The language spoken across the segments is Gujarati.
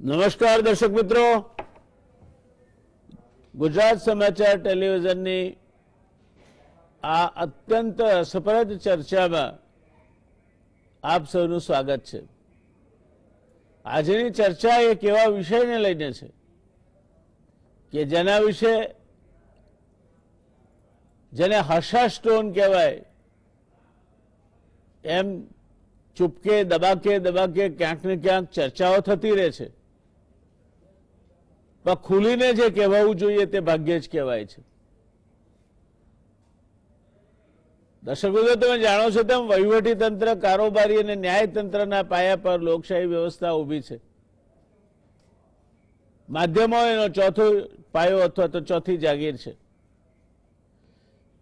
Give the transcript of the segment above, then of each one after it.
નમસ્કાર દર્શક મિત્રો, ગુજરાત સમાચાર ટેલિવિઝનની આ અત્યંત રસપ્રદ ચર્ચામાં આપ સૌનું સ્વાગત છે। આજની ચર્ચા એક એવા વિષયને લઈને છે કે જેના વિશે જેને હર્ષા સ્ટોન કહેવાય એમ ચૂપકે દબાકે દબાકે ક્યાંક ને ક્યાંક ચર્ચાઓ થતી રહે છે, પણ ખુલીને જે કહેવાવું જોઈએ તે ભાગ્યે જ કહેવાય છે। દર્શક મિત્રો, તમે જાણો છો તેમ વહીવટી તંત્ર, કારોબારી અને ન્યાયતંત્રના પાયા પર લોકશાહી વ્યવસ્થા ઊભી છે। માધ્યમો એનો ચોથો પાયો અથવા તો ચોથી જાગીર છે।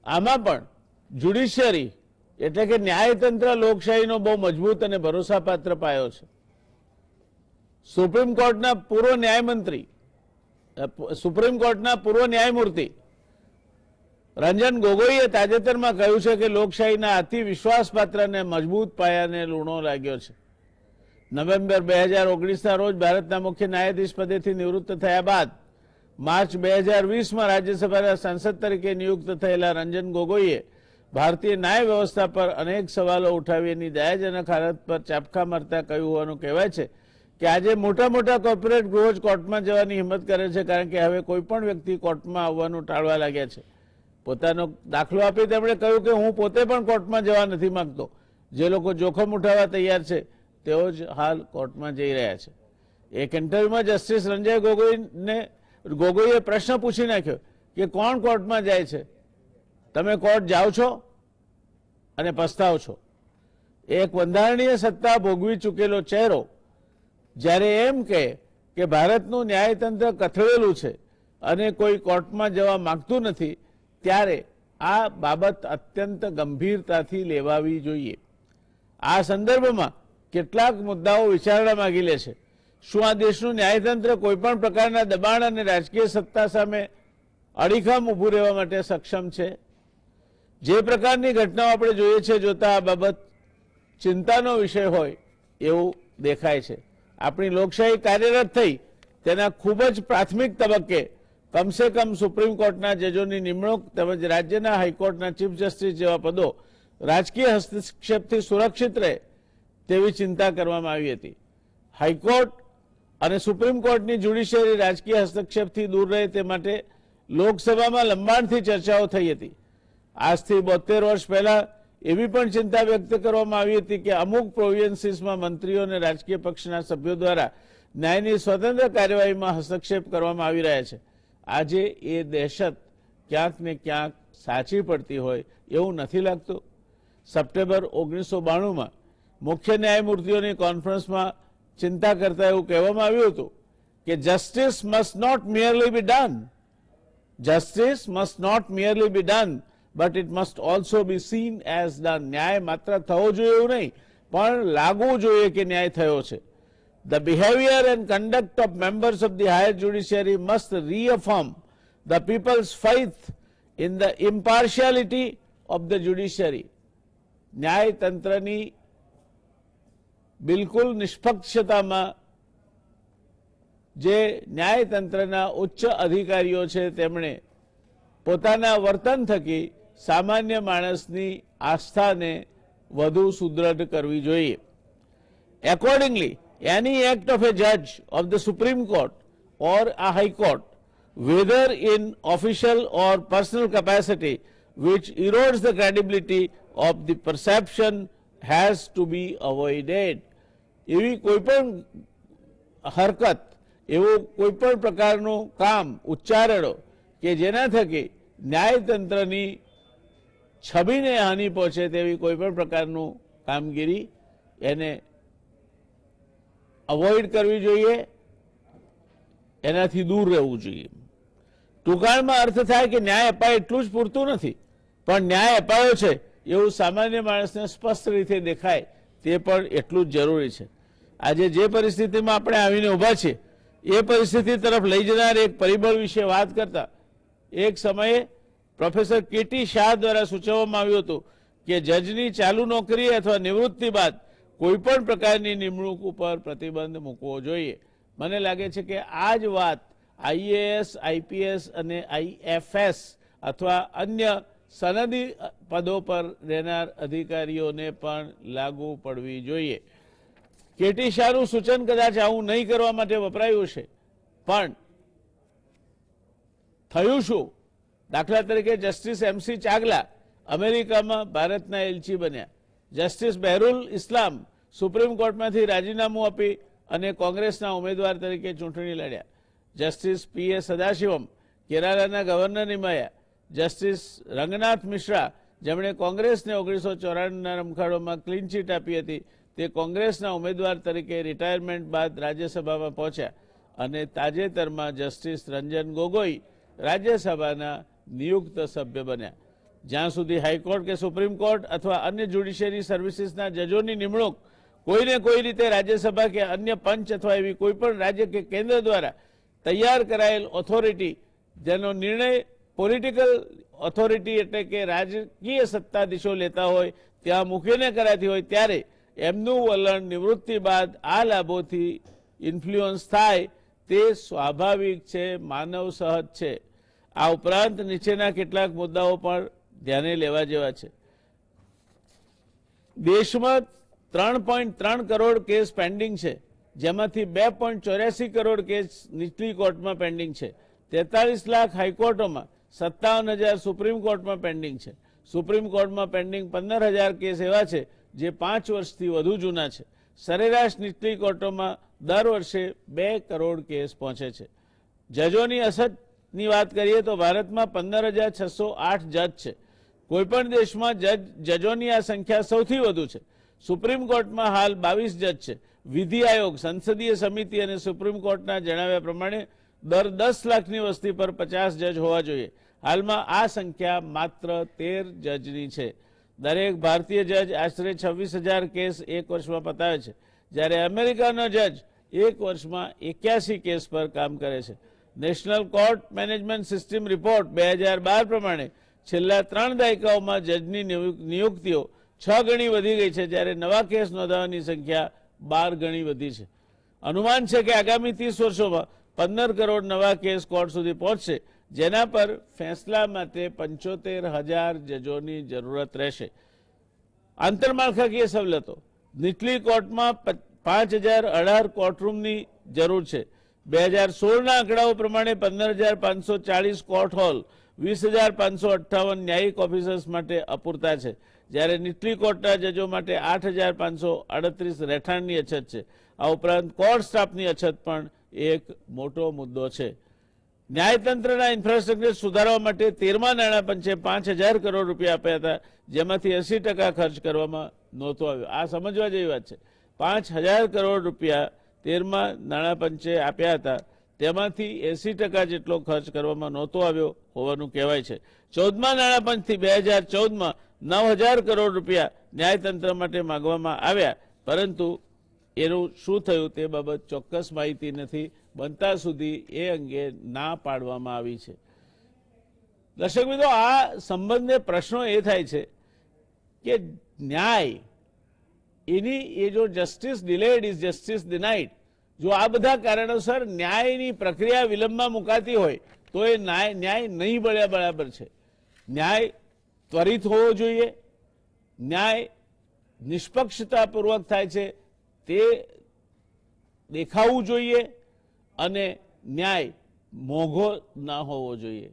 આમાં પણ જ્યુડિશિયરી એટલે કે ન્યાયતંત્ર લોકશાહીનો બહુ મજબૂત અને ભરોસાપાત્ર પાયો છે। સુપ્રીમ કોર્ટના પૂર્વ ન્યાયમંત્રી, સુપ્રીમ કોર્ટના પૂર્વ ન્યાયમૂર્તિ રંજન ગોગોઈએ તાજેતરમાં કહ્યું છે કે લોકશાહીના અતિ વિશ્વાસપાત્ર અને મજબૂત પાયાને લૂણો લાગ્યો છે। નવેમ્બર 2019ના રોજ ભારતના મુખ્ય ન્યાયાધીશ પદેથી નિવૃત્ત થયા બાદ માર્ચ 2020માં રાજ્યસભાના સાંસદ તરીકે નિયુક્ત થયેલા રંજન ગોગોઈએ ભારતીય ન્યાય વ્યવસ્થા પર અનેક સવાલો ઉઠાવી એની દયાજનક હાલત પર ચાપખા મારતા કહ્યું હોવાનું કહેવાય છે કે આજે મોટા મોટા કોર્પોરેટ ગૃહો જ કોર્ટમાં જવાની હિંમત કરે છે, કારણ કે હવે કોઈ પણ વ્યક્તિ કોર્ટમાં આવવાનું ટાળવા લાગ્યા છે। પોતાનો દાખલો આપી તેમણે કહ્યું કે હું પોતે પણ કોર્ટમાં જવા નથી માંગતો। જે લોકો જોખમ ઉઠાવવા તૈયાર છે તેઓ જ હાલ કોર્ટમાં જઈ રહ્યા છે। એક ઇન્ટરવ્યુમાં જસ્ટિસ રંજન ગોગોઈએ પ્રશ્ન પૂછી નાખ્યો કે કોણ કોર્ટમાં જાય છે? તમે કોર્ટ જાઓ છો અને પસ્તાવ છો। એક બંધારણીય સત્તા ભોગવી ચૂકેલો ચહેરો જ્યારે એમ કહે કે ભારતનું ન્યાયતંત્ર કથળેલું છે અને કોઈ કોર્ટમાં જવા માંગતું નથી, ત્યારે આ બાબત અત્યંત ગંભીરતાથી લેવાવી જોઈએ। આ સંદર્ભમાં કેટલાક મુદ્દાઓ વિચારણા માંગી લે છે। શું આ દેશનું ન્યાયતંત્ર કોઈપણ પ્રકારના દબાણ અને રાજકીય સત્તા સામે અડીખમ ઊભું રહેવા માટે સક્ષમ છે? જે પ્રકારની ઘટનાઓ આપણે જોઈએ છે, જોતા આ બાબત ચિંતાનો વિષય હોય એવું દેખાય છે। આપણી લોકશાહી કાર્યરત થઈ તેના ખૂબ જ પ્રાથમિક તબક્કે કમસે કમ સુપ્રીમ કોર્ટના જજોની નિમણૂક તેમજ રાજ્યના હાઈકોર્ટના ચીફ જસ્ટિસ જેવા પદો રાજકીય હસ્તક્ષેપથી સુરક્ષિત રહે તેવી ચિંતા કરવામાં આવી હતી। હાઈકોર્ટ અને સુપ્રીમ કોર્ટની જ્યુડિશિયરી રાજકીય હસ્તક્ષેપથી દૂર રહે તે માટે લોકસભામાં લંબાણથી ચર્ચાઓ થઈ હતી। આજથી 72 વર્ષ પહેલા એવી પણ ચિંતા વ્યક્ત કરવામાં આવી હતી કે અમુક પ્રોવિન્સીસમાં મંત્રીઓ અને રાજકીય પક્ષના સભ્યો દ્વારા ન્યાયની સ્વતંત્ર કાર્યવાહીમાં હસ્તક્ષેપ કરવામાં આવી રહ્યા છે। આજે એ દહેશત ક્યાંક ને ક્યાંક સાચી પડતી હોય એવું નથી લાગતું? સપ્ટેમ્બર 1992માં મુખ્ય ન્યાયમૂર્તિઓની કોન્ફરન્સમાં ચિંતા કરતા એવું કહેવામાં આવ્યું હતું કે justice must not merely be done, justice must not merely be done but it must also be seen as done. ન્યાય માત્ર થવો જોઈએ એવું નહીં, પણ લાગવું જોઈએ કે ન્યાય થયો છે। The behavior and conduct of members of the higher judiciary must reaffirm the people's faith in the impartiality of the judiciary। ન્યાયતંત્રની બિલકુલ નિષ્પક્ષતામાં જે ન્યાયતંત્રના ઉચ્ચ અધિકારીઓ છે તેમણે પોતાના વર્તન થકી સામાન્ય માણસની આસ્થાને વધુ સુદૃઢ કરવી જોઈએ। Accordingly, any act of a judge of the Supreme Court or a High Court, whether in official or personal capacity, which erodes the credibility of the perception, has to be avoided। એવી કોઈપણ હરકત, એવું કોઈપણ પ્રકારનું કામ, ઉચ્ચારણો કે જેના થકી ન્યાયતંત્રની છબીને હાનિ પહોંચે તેવી કોઈપણ પ્રકારનું કામગીરી એને અવોઇડ કરવી જોઈએ, એનાથી દૂર રહેવું જોઈએ। ટૂંકાણમાં અર્થ થાય કે ન્યાય અપાય એટલું જ પૂરતું નથી, પણ ન્યાય અપાયો છે એવું સામાન્ય માણસને સ્પષ્ટ રીતે દેખાય તે પણ એટલું જ જરૂરી છે। આજે જે પરિસ્થિતિમાં આપણે આવીને ઊભા છીએ એ પરિસ્થિતિ તરફ લઈ જનાર એક પરિબળ વિશે વાત કરતા એક સમયે પ્રોફેસર કેટી શાહ દ્વારા સૂચવવામાં આવ્યું હતું કે જજની ચાલુ નોકરી અથવા નિવૃત્તિ બાદ કોઈપણ પ્રકારની નિમણૂક ઉપર પ્રતિબંધ મૂકવો જોઈએ। મને લાગે છે કે આ જ વાત આઈએએસ આઈપીએસ અને આઈએફએસ અથવા અન્ય સનદી પદો પર રહેનાર અધિકારીઓને પણ લાગુ પડવી જોઈએ. કેટી શાહનું સૂચન કદાચ આવું નહીં કરવા માટે વપરાયું છે, પણ થયું શું? દાખલા તરીકે જસ્ટિસ એમસી ચાગલા અમેરિકામાં ભારતના એલચી બન્યા. જસ્ટિસ બહેરુલ ઇસ્લામ સુપ્રીમ કોર્ટમાંથી રાજીનામું આપી અને કોંગ્રેસના ઉમેદવાર તરીકે ચૂંટણી લડ્યા. જસ્ટિસ પીએ સદાશિવમ કેરાલાના ગવર્નર નિમાયા. જસ્ટિસ રંગનાથ મિશ્રા, જેમણે કોંગ્રેસને 1994ના રમખાડોમાં ક્લીન ચીટ આપી હતી, તે કોંગ્રેસના ઉમેદવાર તરીકે રિટાયરમેન્ટ બાદ રાજ્યસભામાં પહોંચ્યા અને તાજેતરમાં જસ્ટિસ રંજન ગોગોઈ રાજ્યસભાના નિયુક્ત સભ્ય બન્યા. જ્યાં સુધી હાઈકોર્ટ કે સુપ્રીમ કોર્ટ અથવા અન્ય જ્યુડિશિયરી સર્વિસીસના જજોની નિમણૂક કોઈને કોઈ રીતે રાજ્યસભા કે અન્ય પંચ અથવા એવી કોઈ પણ રાજ્ય કે કેન્દ્ર દ્વારા તૈયાર કરાયેલ ઓથોરિટી, જેનો નિર્ણય પોલિટિકલ ઓથોરિટી એટલે કે રાજકીય સત્તાધીશો લેતા હોય ત્યાં મૂકીને કરાતી હોય, ત્યારે એમનું વલણ નિવૃત્તિ બાદ આ લાભોથી ઇન્ફ્લુઅન્સ થાય તે સ્વાભાવિક છે, માનવ સહજ છે. આ ઉપરાંત નીચેના કેટલાક મુદ્દાઓ પણ ધ્યાને લેવા જેવા છે. દેશમાં 3.3 કરોડ કેસ પેન્ડિંગ છે, જેમાંથી 2.84 કરોડ કેસ નીચલી કોર્ટમાં પેન્ડિંગ છે. 43 લાખ હાઈકોર્ટોમાં 57,000 સુપ્રીમ કોર્ટમાં પેન્ડિંગ છે. સુપ્રીમ કોર્ટમાં પેન્ડિંગ 15,000 કેસ એવા છે જે 5 વર્ષથી વધુ જૂના છે. સરેરાશ નીચલી કોર્ટોમાં દર વર્ષે 2 કરોડ કેસ પહોંચે છે. જજોની અસતની વાત કરીએ તો ભારતમાં 15,608 જજ છે. કોઈપણ દેશમાં જજોની આ સંખ્યા સૌથી વધુ છે. સુપ્રીમ કોર્ટમાં હાલ 22 જજ છે. વિધિ આયોગ, સંસદીય સમિતિ અને સુપ્રીમ કોર્ટના જણાવ્યા પ્રમાણે દર 10 લાખની વસ્તી પર 50 જજ હોવા જોઈએ. હાલમાં આ સંખ્યા માત્ર 13 જજની છે. દરેક ભારતીય જજ આશરે 26,000 કેસ એક વર્ષમાં પતાવે છે, જ્યારે અમેરિકાનો જજ એક વર્ષમાં 81 કેસ પર કામ કરે છે. National court management system report 2012 પ્રમાણે છેલ્લા 3 દાયકાઓમાં જજની નિયુક્તિઓ 6 ગણી વધી ગઈ છે, જ્યારે નવા કેસ નોંધાવાની સંખ્યા 12 ગણી વધી છે. અનુમાન છે કે આગામી 30 વર્ષોમાં 15 કરોડ નવા કેસ કોર્ટ સુધી પહોંચશે, જેના પર ફેંસલા માટે 75,000 જજોની જરૂરત રહેશે. આંતરમાળખાકીય સવલતો, નીચલી કોર્ટમાં 5,018 કોર્ટરૂમની જરૂર છે. 2016ના આંકડાઓ પ્રમાણે 15,540 કોર્ટ હોલ, 20,558 ન્યાયિક ઓફિસર્સ માટે અપૂરતા છે, જ્યારે નીચલી કોર્ટના જજો માટે 8,538 રહેઠાણની અછત છે. આ ઉપરાંત કોર્ટ સ્ટાફની અછત પણ એક મોટો મુદ્દો છે. ન્યાયતંત્રના ઇન્ફ્રાસ્ટ્રક્ચર સુધારવા માટે 13મા નાણાં પંચે 5,000 કરોડ રૂપિયા આપ્યા હતા, જેમાંથી 80% ખર્ચ કરવામાં નહોતો આવ્યો. આ સમજવા જેવી વાત છે. 5,000 કરોડ રૂપિયા 13મા નાણાં પંચે આપ્યા હતા, તેમાંથી 80% જેટલો ખર્ચ કરવામાં નહોતો આવ્યો હોવાનું કહેવાય છે. 14મા નાણાં પંચથી 2014માં 9,000 કરોડ રૂપિયા ન્યાયતંત્ર માટે માંગવામાં આવ્યા, પરંતુ એનું શું થયું તે બાબત ચોક્કસ માહિતી નથી. બનતા સુધી એ અંગે ના પાડવામાં આવી છે. દર્શક મિત્રો, આ સંબંધે પ્રશ્નો એ થાય છે કે ન્યાય એની એ જો justice delayed is justice denied, જો આ બધા કારણોસર ન્યાયની પ્રક્રિયા વિલંબમાં મુકાતી હોય તો એ ન્યાય નહીં મળ્યા બરાબર છે. ન્યાય ત્વરિત હોવો જોઈએ, ન્યાય નિષ્પક્ષતાપૂર્વક થાય છે તે દેખાવું જોઈએ, અને ન્યાય મોંઘો ના હોવો જોઈએ.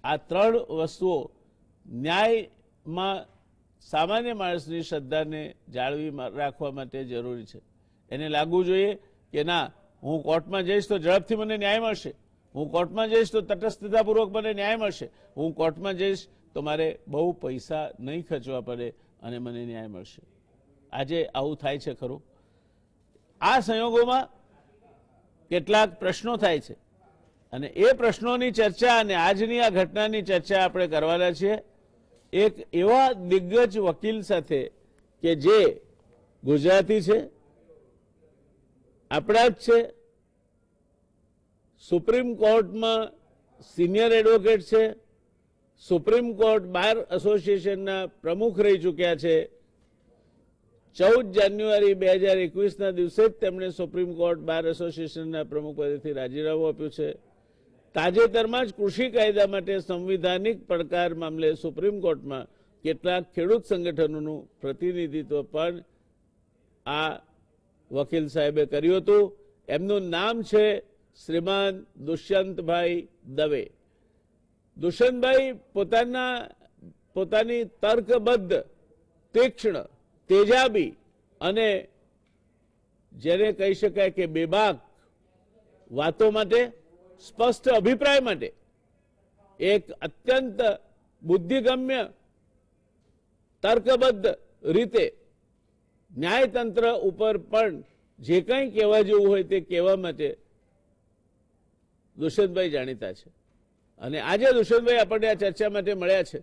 આ 3 વસ્તુઓ ન્યાયમાં સામાન્ય માણસની શ્રદ્ધાને જાળવી રાખવા માટે જરૂરી છે. એને લાગવું જોઈએ કે ના, હું કોર્ટમાં જઈશ તો ઝડપથી મને ન્યાય મળશે, હું કોર્ટમાં જઈશ તો તટસ્થતાપૂર્વક મને ન્યાય મળશે, હું કોર્ટમાં જઈશ તો મારે બહુ પૈસા નહીં ખર્ચવા પડે અને મને ન્યાય મળશે. આજે આવું થાય છે ખરું? આ સંયોગોમાં કેટલાક પ્રશ્નો થાય છે, અને એ પ્રશ્નોની ચર્ચા અને આજની આ ઘટનાની ચર્ચા આપણે કરવાના છીએ એક એવા દિગ્ગજ વકીલ સાથે કે જે ગુજરાતી છે, આપણા જ છે, સુપ્રીમ કોર્ટમાં સિનિયર એડવોકેટ છે, સુપ્રીમ કોર્ટ બાર એસોસિએશનના પ્રમુખ રહી ચૂક્યા છે, 14 જાન્યુઆરી 2021ના દિવસે જ તેમણે સુપ્રીમ કોર્ટ બાર એસોસિએશનના પ્રમુખ પદેથી રાજીનામું આપ્યું છે. તાજેતરમાં જ કૃષિ કાયદા માટે સંવિધાનિક પડકાર મામલે સુપ્રીમ કોર્ટમાં કેટલાક ખેડૂત સંગઠનોનું પ્રતિનિધિત્વ પણ આ વકીલ સાહેબે કર્યું હતું. એમનું નામ છે શ્રીમાન દુષ્યંતભાઈ દવે. દુષ્યંતભાઈ પોતાની તર્કબદ્ધ, તીક્ષ્ણ, તેજાબી અને જેને કહી શકાય કે બેબાક વાતો માટે, સ્પષ્ટ અભિપ્રાય માટે એક અત્યંત બુદ્ધિગમ્ય, તર્કબદ્ધ રીતે ન્યાયતંત્ર ઉપર પણ જે કંઈ કહેવા જેવું હોય તે કહેવા માટે દુષ્યંતભાઈ જાણીતા છે. અને આજે દુષ્યંતભાઈ આપણને આ ચર્ચા માટે મળ્યા છે.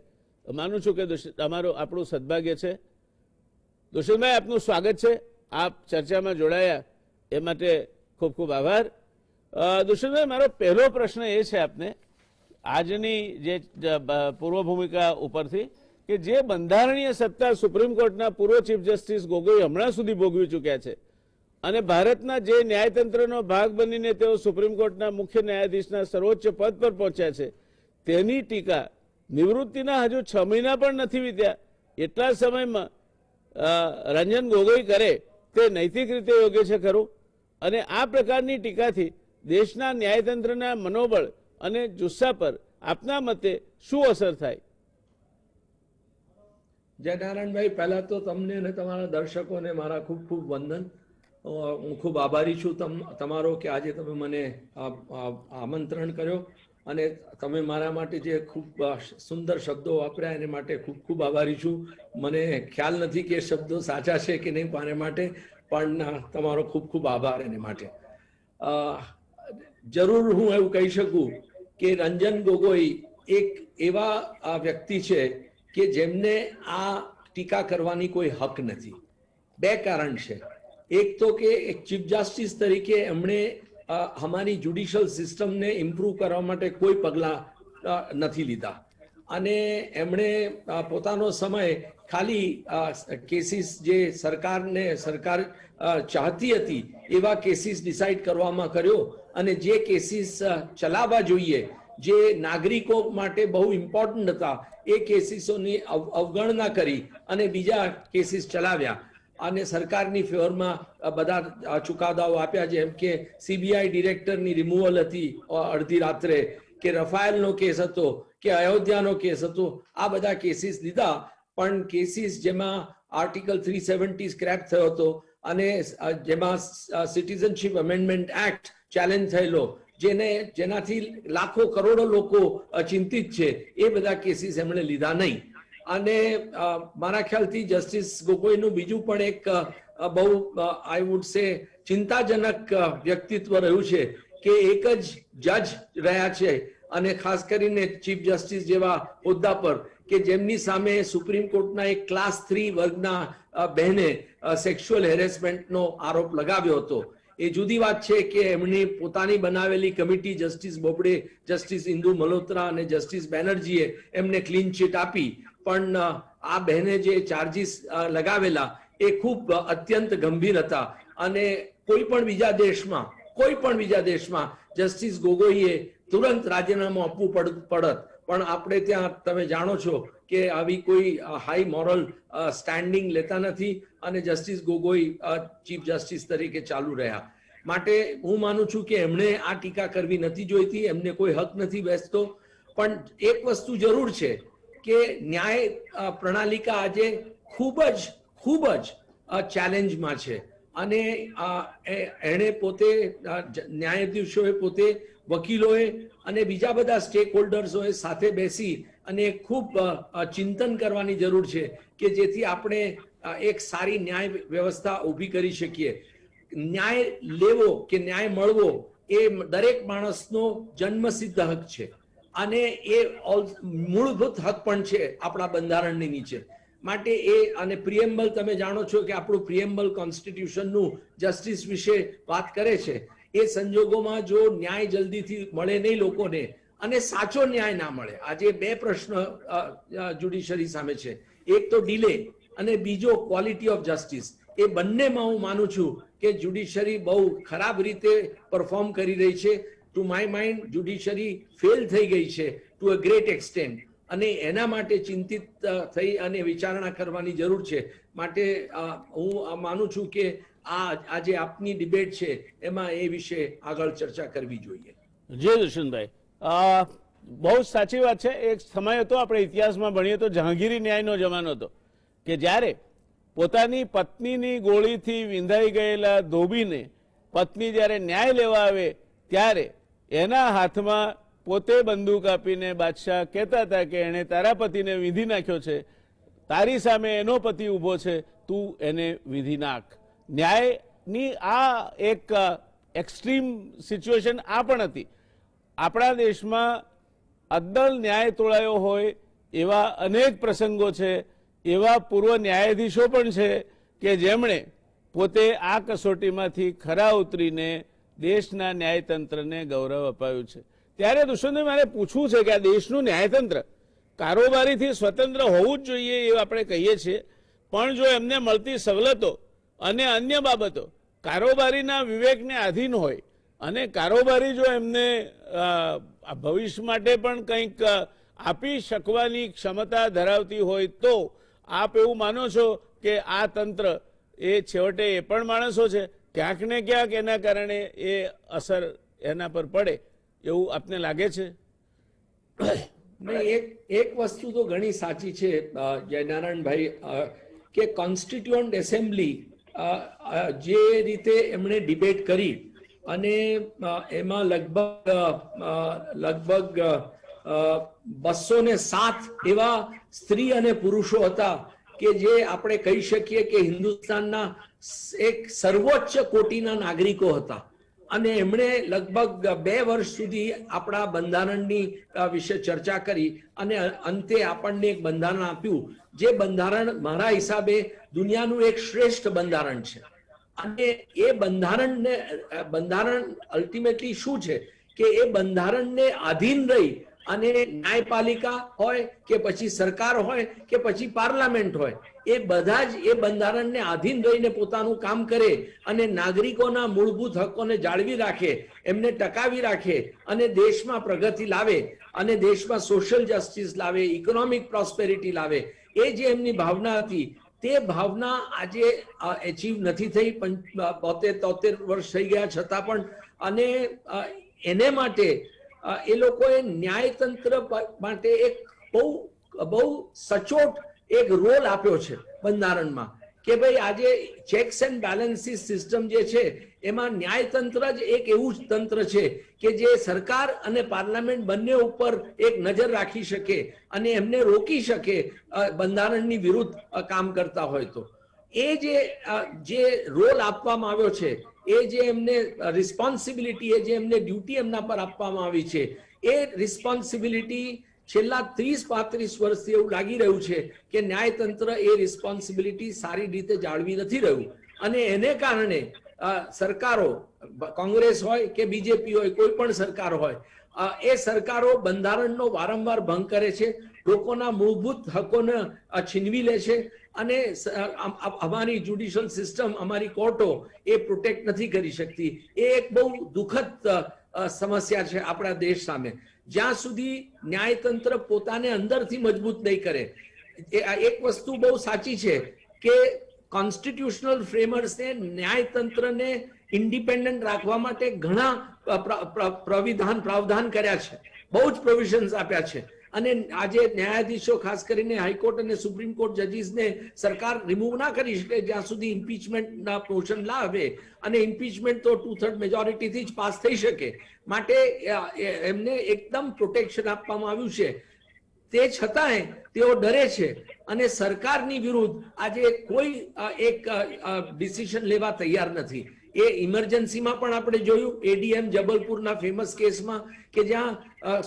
માનું છું કે આપણું સદભાગ્ય છે. દુષ્યંતભાઈ, આપનું સ્વાગત છે. આપ ચર્ચામાં જોડાયા એ માટે ખૂબ ખૂબ આભાર. દુષ્યંતભાઈ, મારો પહેલો પ્રશ્ન એ છે આપને, આજની જે પૂર્વ ભૂમિકા ઉપરથી, કે જે બંધારણીય સત્તા સુપ્રીમ કોર્ટના પૂર્વ ચીફ જસ્ટિસ ગોગોઈ હમણાં સુધી ભોગવી ચૂક્યા છે અને ભારતના જે ન્યાયતંત્રનો ભાગ બનીને તેઓ સુપ્રીમ કોર્ટના મુખ્ય ન્યાયાધીશના સર્વોચ્ચ પદ પર પહોંચ્યા છે, તેની ટીકા નિવૃત્તિના હજુ 6 મહિના પણ નથી વીત્યા એટલા સમયમાં રંજન ગોગોઈ કરે તે નૈતિક રીતે યોગ્ય છે ખરું? અને આ પ્રકારની ટીકાથી દેશના ન્યાયતંત્રના મનોબળ અને જુસ્સા પર આપના મતે શું અસર થાય? જય નારાયણભાઈ, પહેલા તો તમને અને તમારા દર્શકોને મારા ખૂબ ખૂબ વંદન. હું ખૂબ આભારી છું તમારો કે આજે તમે મને આમંત્રણ કર્યો અને તમે મારા માટે જે ખૂબ સુંદર શબ્દો વાપર્યા એને માટે ખૂબ ખૂબ આભારી છું. મને ખ્યાલ નથી કે શબ્દો સાચા છે કે નહીં મારા માટે, પણ તમારો ખૂબ ખૂબ આભાર એને માટે. જરૂર હું એવું કહી શકું કે રંજન ગોગોઈ એક એવા વ્યક્તિ છે કે જેમને આ ટીકા કરવાની કોઈ હક નથી. બે કારણ છે. એક તો કે એક ચીફ જસ્ટિસ તરીકે એમણે અમારી જ્યુડિશિયલ સિસ્ટમને ઇમ્પ્રૂવ કરવા માટે કોઈ પગલાં નથી લીધા અને એમણે પોતાનો સમય ખાલી કેસીસ જે સરકાર ચાહતી હતી એવા કેસીસ ડિસાઇડ કરવામાં કર્યો અને જે કેસીસ ચલાવવા જોઈએ, જે નાગરિકો માટે બહુ ઇમ્પોર્ટન્ટ હતા, એ કેસીસોની અવગણના કરી અને બીજા કેસીસ ચલાવ્યા અને સરકારની ફેવરમાં બધા ચુકાદાઓ આપ્યા, જેમ કે સીબીઆઈ ડિરેક્ટરની રિમૂવલ હતી અડધી રાત્રે, કે રફાયેલનો કેસ હતો, કે અયોધ્યાનો કેસ હતો. આ બધા કેસીસ લીધા, પણ કેસીસ જેમાં આર્ટિકલ 370 સ્ક્રેપ થયો હતો અને જેમાં સિટીઝનશીપ અમેન્ડમેન્ટ એક્ટ ચેલેન્જ થયેલો, જેનાથી લાખો કરોડો લોકો ચિંતિત છે, એ બધા કેસીસ એમણે લીધા નહીં. અને મારા ખ્યાલથી જસ્ટિસ ગોગોઈનું બીજું પણ એક બહુ આઈ વુડ સે ચિંતાજનક વ્યક્તિત્વ રહ્યું છે કે એક જ જજ રહ્યા છે અને ખાસ કરીને ચીફ જસ્ટિસ જેવા હોદ્દા પર કે જેમની સામે સુપ્રીમ કોર્ટના એક ક્લાસ 3 વર્ગના બહેને સેક્સ્યુઅલ હેરેસમેન્ટનો આરોપ લગાવ્યો હતો. એ જુદી વાત છે કે એમની પોતાની બનાવેલી committee justice Bobde, justice Indu Malhotra અને જસ્ટિસ બેનર્જીએ એમને ક્લીન ચીટ આપી, પણ આ બહેને જે ચાર્જીસ લગાવેલા એ ખૂબ અત્યંત ગંભીર હતા અને કોઈ પણ બીજા દેશમાં જસ્ટિસ ગોગોઈએ તુરંત રાજીનામું આપવું પડત, પણ આપણે ત્યાં તમે જાણો છો કે આવી કોઈ હાઈ મોરલ સ્ટેન્ડિંગ લેતા નથી અને જસ્ટિસ ગોગોઈ ચીફ જસ્ટિસ તરીકે ચાલુ રહ્યા. માટે હું માનું છું કે એમણે આ ટીકા કરવી નથી જોઈતી, એમને કોઈ હક નથી બેસતો. પણ એક વસ્તુ જરૂર છે કે ન્યાય પ્રણાલિકા આજે ખૂબ જ ચેલેન્જમાં છે અને એણે પોતે ન્યાયાધીશોએ પોતે વકીલોએ અને બીજા બધા સ્ટેક હોલ્ડર્સોએ સાથે બેસી અને ખૂબ ચિંતન કરવાની જરૂર છે કે જેથી આપણે એક સારી ન્યાય વ્યવસ્થા ઊભી કરી શકીએ. ન્યાય લેવો કે ન્યાય મળવો એ દરેક માણસનો જન્મસિદ્ધ હક છે અને એ મૂળભૂત હક પણ છે આપણા બંધારણની નીચે. માટે એ અને પ્રિએમ્બલ તમે જાણો છો કે આપણું પ્રિએમ્બલ કોન્સ્ટિટ્યુશનનું જસ્ટિસ વિશે વાત કરે છે. એ સંજોગોમાં જો ન્યાય જલ્દીથી મળે નહીં લોકોને અને સાચો ન્યાય ના મળે, આજે બે પ્રશ્ન જ્યુડિશરી સામે છે, એક તો ડિલે અને બીજો ક્વોલિટી ઓફ જસ્ટિસ. એ બંનેમાં હું માનું છું કે જ્યુડિશરી બહુ ખરાબ રીતે પરફોર્મ કરી રહી છે. To my mind judiciary fail થઈ ગઈ છે ટુ અ ગ્રેટ એક્સટેન્ટ, અને એના માટે ચિંતિત થઈ અને વિચારણા કરવાની જરૂર છે. માટે હું માનું છું કે આજે આપની ડિબેટ છે એમાં એ વિશે આગળ ચર્ચા કરવી જોઈએ. જી દુષ્યંતભાઈ, બહુ સાચી વાત છે. એક સમય હતો, આપણે ઇતિહાસમાં ભણીએ તો જહાંગીરી ન્યાયનો જમાનો હતો કે જ્યારે પોતાની પત્નીની ગોળીથી વિંધાઈ ગયેલા ધોબીને પત્ની જ્યારે ન્યાય લેવા આવે ત્યારે એના હાથમાં પોતે બંદૂક આપીને બાદશાહ કહેતા હતા કે એણે તારા પતિને વિંધી નાખ્યો છે, તારી સામે એનો પતિ ઊભો છે, તું એને વિંધી નાખ. ન્યાયની આ એક એક્સ્ટ્રીમ સિચ્યુએશન આ પણ હતી. આપણા દેશમાં અદ્દલ ન્યાય તોળાયો હોય એવા અનેક પ્રસંગો છે. એવા પૂર્વ ન્યાયાધીશો પણ છે કે જેમણે પોતે આ કસોટીમાંથી ખરા ઉતરીને દેશના ન્યાયતંત્રને ગૌરવ અપાયું છે. ત્યારે દુષ્યંતભાઈ, મારે પૂછવું છે કે આ દેશનું ન્યાયતંત્ર કારોબારીથી સ્વતંત્ર હોવું જ જોઈએ એ આપણે કહીએ છીએ, પણ જો એમને મળતી સવલતો અને અન્ય બાબતો કારોબારીના વિવેકને આધીન હોય અને કારોબારી જો એમને ભવિષ્ય માટે પણ કંઈક આપી શકવાની ક્ષમતા ધરાવતી હોય તો આપ એવું માનો છો કે આ તંત્ર એ છેવટે એ પણ માણસો છે, ક્યાંક ને ક્યાંક એના કારણે એ અસર એના પર પડે એવું આપને લાગે છે? એક વસ્તુ તો ઘણી સાચી છે જયનારાયણભાઈ, કે કોન્સ્ટિટ્યુઅન્ટ એસેમ્બલી જે રીતે એમણે ડિબેટ કરી અને એમાં લગભગ 207 એવા સ્ત્રી અને પુરુષો હતા કે જે આપણે કહી શકીએ કે હિન્દુસ્તાનના એક સર્વોચ્ચ કોટીના નાગરિકો હતા. અને એમણે લગભગ 2 વર્ષ સુધી આપણા બંધારણની વિશે ચર્ચા કરી અને અંતે આપણને એક બંધારણ આપ્યું, જે બંધારણ મારા હિસાબે દુનિયાનું એક શ્રેષ્ઠ બંધારણ છે. અને એ બંધારણ અલ્ટિમેટલી શું છે કે એ બંધારણને આધીન રહી અને ન્યાયપાલિકા હોય કે પછી સરકાર હોય કે પછી પાર્લામેન્ટ હોય, એ બધા જ એ બંધારણને આધીન રહીને પોતાનું કામ કરે અને નાગરિકોના મૂળભૂત હકોને જાળવી રાખે, એમને ટકાવી રાખે અને દેશમાં પ્રગતિ લાવે અને દેશમાં સોશિયલ જસ્ટિસ લાવે, ઇકોનોમિક પ્રોસ્પેરિટી લાવે. એ જે એમની ભાવના હતી તે ભાવના આજે એચીવ નથી થઈ. 72-73 વર્ષ થઈ ગયા છતાં પણ. અને એને માટે એ લોકોએ ન્યાયતંત્ર માટે એક બહુ સચોટ એક રોલ આપ્યો છે બંધારણમાં કે ભાઈ આજે ચેક્સ એન્ડ બેલેન્સીસ સિસ્ટમ જે છે એમાં ન્યાયતંત્ર જ એક એવું જ તંત્ર છે કે જે સરકાર અને પાર્લામેન્ટ બંને ઉપર એક નજર રાખી શકે અને એમને રોકી શકે બંધારણની વિરુદ્ધ કામ કરતા હોય તો. એ જે રોલ આપવામાં આવ્યો છે, એ જે એમને રિસ્પોન્સિબિલિટી, એ જે એમને ડ્યુટી એમના પર આપવામાં આવી છે, એ રિસ્પોન્સિબિલિટી છેલ્લા 30-35 વર્ષથી એવું લાગી રહ્યું છે કે ન્યાયતંત્ર એ રિસ્પોન્સિબિલિટી સારી રીતે જાળવી નથી રહ્યું. અને એને કારણે સરકારો, કોંગ્રેસ હોય કે બીજેપી હોય, કોઈ પણ સરકાર હોય, એ સરકારો બંધારણનો વારંવાર ભંગ કરે છે, લોકોના મૂળભૂત હકોને છીનવી લે છે અને અમારી જ્યુડિશિયલ સિસ્ટમ, અમારી કોર્ટો એ પ્રોટેક્ટ નથી કરી શકતી. એ એક બહુ દુઃખદ સમસ્યા છે આપણા દેશ સામે. જ્યાં સુધી ન્યાયતંત્ર પોતાને અંદરથી મજબૂત નહીં કરે. એક વસ્તુ બહુ સાચી છે કે કોન્સ્ટિટ્યુશનલ ફ્રેમર્સને ન્યાયતંત્રને ઇન્ડિપેન્ડન્ટ રાખવા માટે ઘણા પ્રાવધાન કર્યા છે, બહુ જ પ્રોવિઝન્સ આપ્યા છે. અને આજે ન્યાયાધીશો, ખાસ કરીને હાઈકોર્ટ અને સુપ્રીમ કોર્ટ જજીસને સરકાર રિમૂવ ના કરી શકે જ્યાં સુધી ઇમ્પીચમેન્ટના મોશન ના આવે. અને ઇમ્પીચમેન્ટ તો 2/3 મેજોરિટીથી જ પાસ થઈ શકે. માટે એમને એકદમ પ્રોટેક્શન આપવામાં આવ્યું છે. તે છતાંય તેઓ ડરે છે અને સરકારની વિરુદ્ધ આજે કોઈ એક ડિસિઝન લેવા તૈયાર નથી. એ ઇમરજન્સીમાં પણ આપણે જોયું, એડીએમ જબલપુરના ફેમસ કેસમાં કે જ્યાં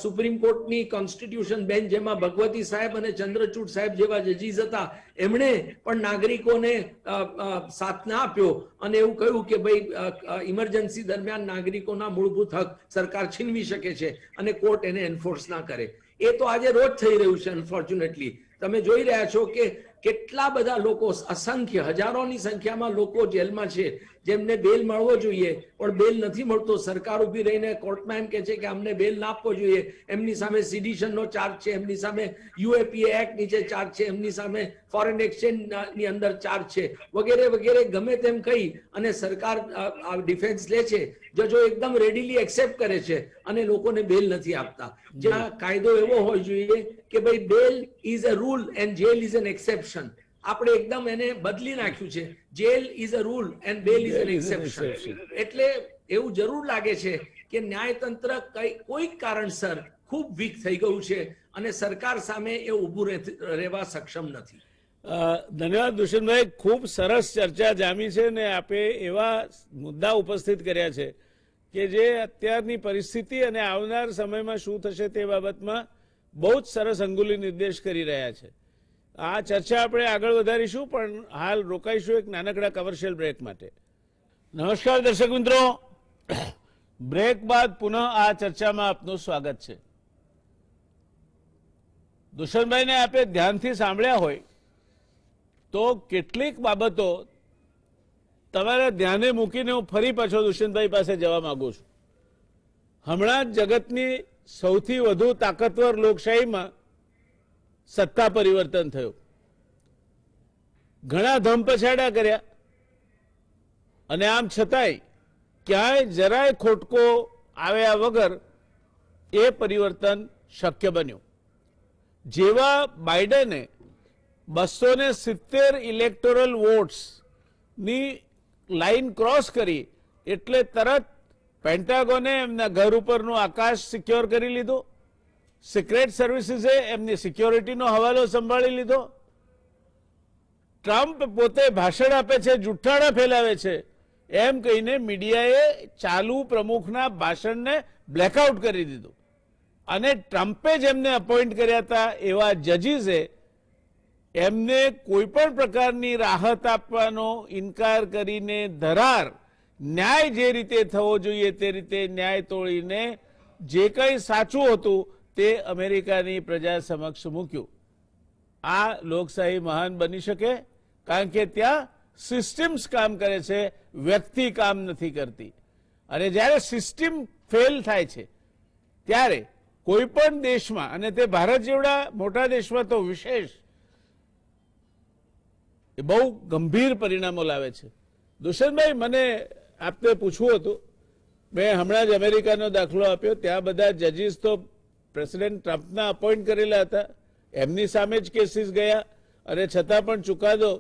સુપ્રીમ કોર્ટની કોન્સ્ટિટ્યુશન બેન્ચ, જેમાં ભગવતી સાહેબ અને ચંદ્રચૂડ સાહેબ જેવા જજીસ હતા, એમણે પણ નાગરિકોને સાથ ના આપ્યો અને એવું કહ્યું કે ભાઈ ઇમરજન્સી દરમિયાન નાગરિકોના મૂળભૂત હક સરકાર છીનવી શકે છે અને કોર્ટ એને એન્ફોર્સ ના કરે. એ તો આજે રોજ થઈ રહ્યું છે. અનફોર્ચ્યુનેટલી તમે જોઈ રહ્યા છો કે કેટલા બધા લોકો, અસંખ્ય હજારોની સંખ્યામાં લોકો જેલમાં છે જેમને બેલ મળવો જોઈએ પણ બેલ નથી મળતો. સરકાર ઉભી રહીને કોર્ટમાં એમ કે છે કે અમને બેલ ના આપવો જોઈએ. એમની સામે સિડિશનનો ચાર્જ છે, એમની સામે યુએપીએ એક્ટ નીચે ચાર્જ છે, એમની સામે ફોરેન એક્સચેન્જ ની અંદર ચાર્જ છે, વગેરે વગેરે ગમે તેમ કહી અને સરકાર ડિફેન્સ લે છે. જજો એકદમ રેડીલી એક્સેપ્ટ કરે છે અને લોકોને બેલ નથી આપતા. જ્યાં કાયદો એવો હોવો જોઈએ કે ભાઈ bail is a rule and jail is an exception. આપણે એકદમ એને બદલી નાખ્યું છે. Jail is a rule and bail is an exception. એટલે એવું જરૂર લાગે છે કે ન્યાયતંત્ર કોઈક કારણસર ખૂબ વીક થઈ ગયું છે અને સરકાર સામે એ ઊભું રહેવા સક્ષમ નથી. ધન્યવાદ દુષ્યંતભાઈ, ખૂબ સરસ ચર્ચા જામી છે ને આપે એવા મુદ્દા ઉપસ્થિત કર્યા છે કે જે અત્યારની પરિસ્થિતિ અને આવનાર સમયમાં શું થશે તે બાબતમાં બહુ જ સરસ અંગુલી નિર્દેશ કરી રહ્યા છે. આ ચર્ચા આપણે આગળ વધારીશું, પણ હાલ રોકાઈશું એક નાનકડા કમર્શિયલ બ્રેક માટે. નમસ્કાર દર્શક મિત્રો, બ્રેક બાદ પુનઃ આ ચર્ચામાં આપનું સ્વાગત છે. દુષ્યંતભાઈને આપે ધ્યાનથી સાંભળ્યા હોય તો કેટલીક બાબતો તમારા ધ્યાને મૂકીને હું ફરી પાછો દુષ્યંતભાઈ પાસે જવા માંગુ છું. હમણાં જ જગતની સૌથી વધુ તાકતવર લોકશાહીમાં સત્તા પરિવર્તન થયું. ઘણા ધમપછાડા કર્યા અને આમ છતાંય ક્યાંય જરાય ખોટકો આવ્યા વગર એ પરિવર્તન શક્ય બન્યું. જેવા બાઇડને 270 ઇલેક્ટોરલ વોટ્સની લાઈન ક્રોસ કરી એટલે તરત પેન્ટાગોને એમના ઘર ઉપરનું આકાશ સિક્યોર કરી લીધું, સિક્રેટ સર્વિસીસે એમની સિક્યોરિટીનો હવાલો સંભાળી લીધો, ટ્રમ્પ પોતે ભાષણ આપે છે, જુઠ્ઠાણા ફેલાવે છે એમ કહીને મીડિયાએ ચાલુ પ્રમુખના ભાષણને બ્લેકઆઉટ કરી દીધું અને ટ્રમ્પે જેમને અપોઇન્ટ કર્યા હતા એવા જજીસે એમને કોઈ પણ પ્રકારની રાહત આપવાનો ઇનકાર કરીને ધરાર ન્યાય જે રીતે થવો જોઈએ તે રીતે ન્યાય તોડીને જે કંઈ સાચું હતું તે અમેરિકાની પ્રજા સમક્ષ મૂક્યું. આ લોકશાહી મહાન બની શકે કારણ કે ત્યાં સિસ્ટમ્સ કામ કરે છે, વ્યક્તિ કામ નથી કરતી. અને જ્યારે સિસ્ટમ ફેલ થાય છે ત્યારે કોઈ પણ દેશમાં, અને તે ભારત જેવડા મોટા દેશમાં તો વિશેષ, એ બહુ ગંભીર પરિણામો લાવે છે. દુષ્યંતભાઈ, મને આપને પૂછવું હતું, મેં હમણાં જ અમેરિકાનો દાખલો આપ્યો. ત્યાં બધા જજીસ તો પ્રેસિડેન્ટ ટ્રમ્પના અપોઇન્ટ કરેલા હતા, એમની સામે જ કેસીસ ગયા અને છતાં પણ ચુકાદો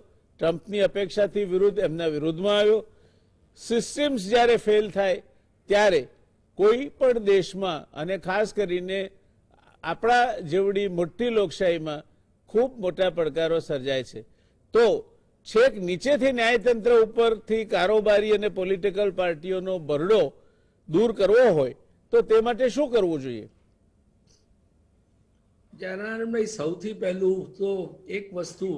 ટ્રમ્પની અપેક્ષાથી વિરુદ્ધ એમના વિરુદ્ધમાં આવ્યો. સિસ્ટમ્સ જ્યારે ફેલ થાય ત્યારે કોઈ પણ દેશમાં અને ખાસ કરીને આપણા જેવડી મોટી લોકશાહીમાં ખૂબ મોટા પડકારો સર્જાય છે. તો છેક નીચેથી ન્યાયતંત્ર ઉપરથી કારોબારી અને પોલિટિકલ પાર્ટીઓનો ભરડો દૂર કરવો હોય તો તે માટે શું કરવું જોઈએ? જનાર્દનભાઈ, સૌથી પહેલું તો એક વસ્તુ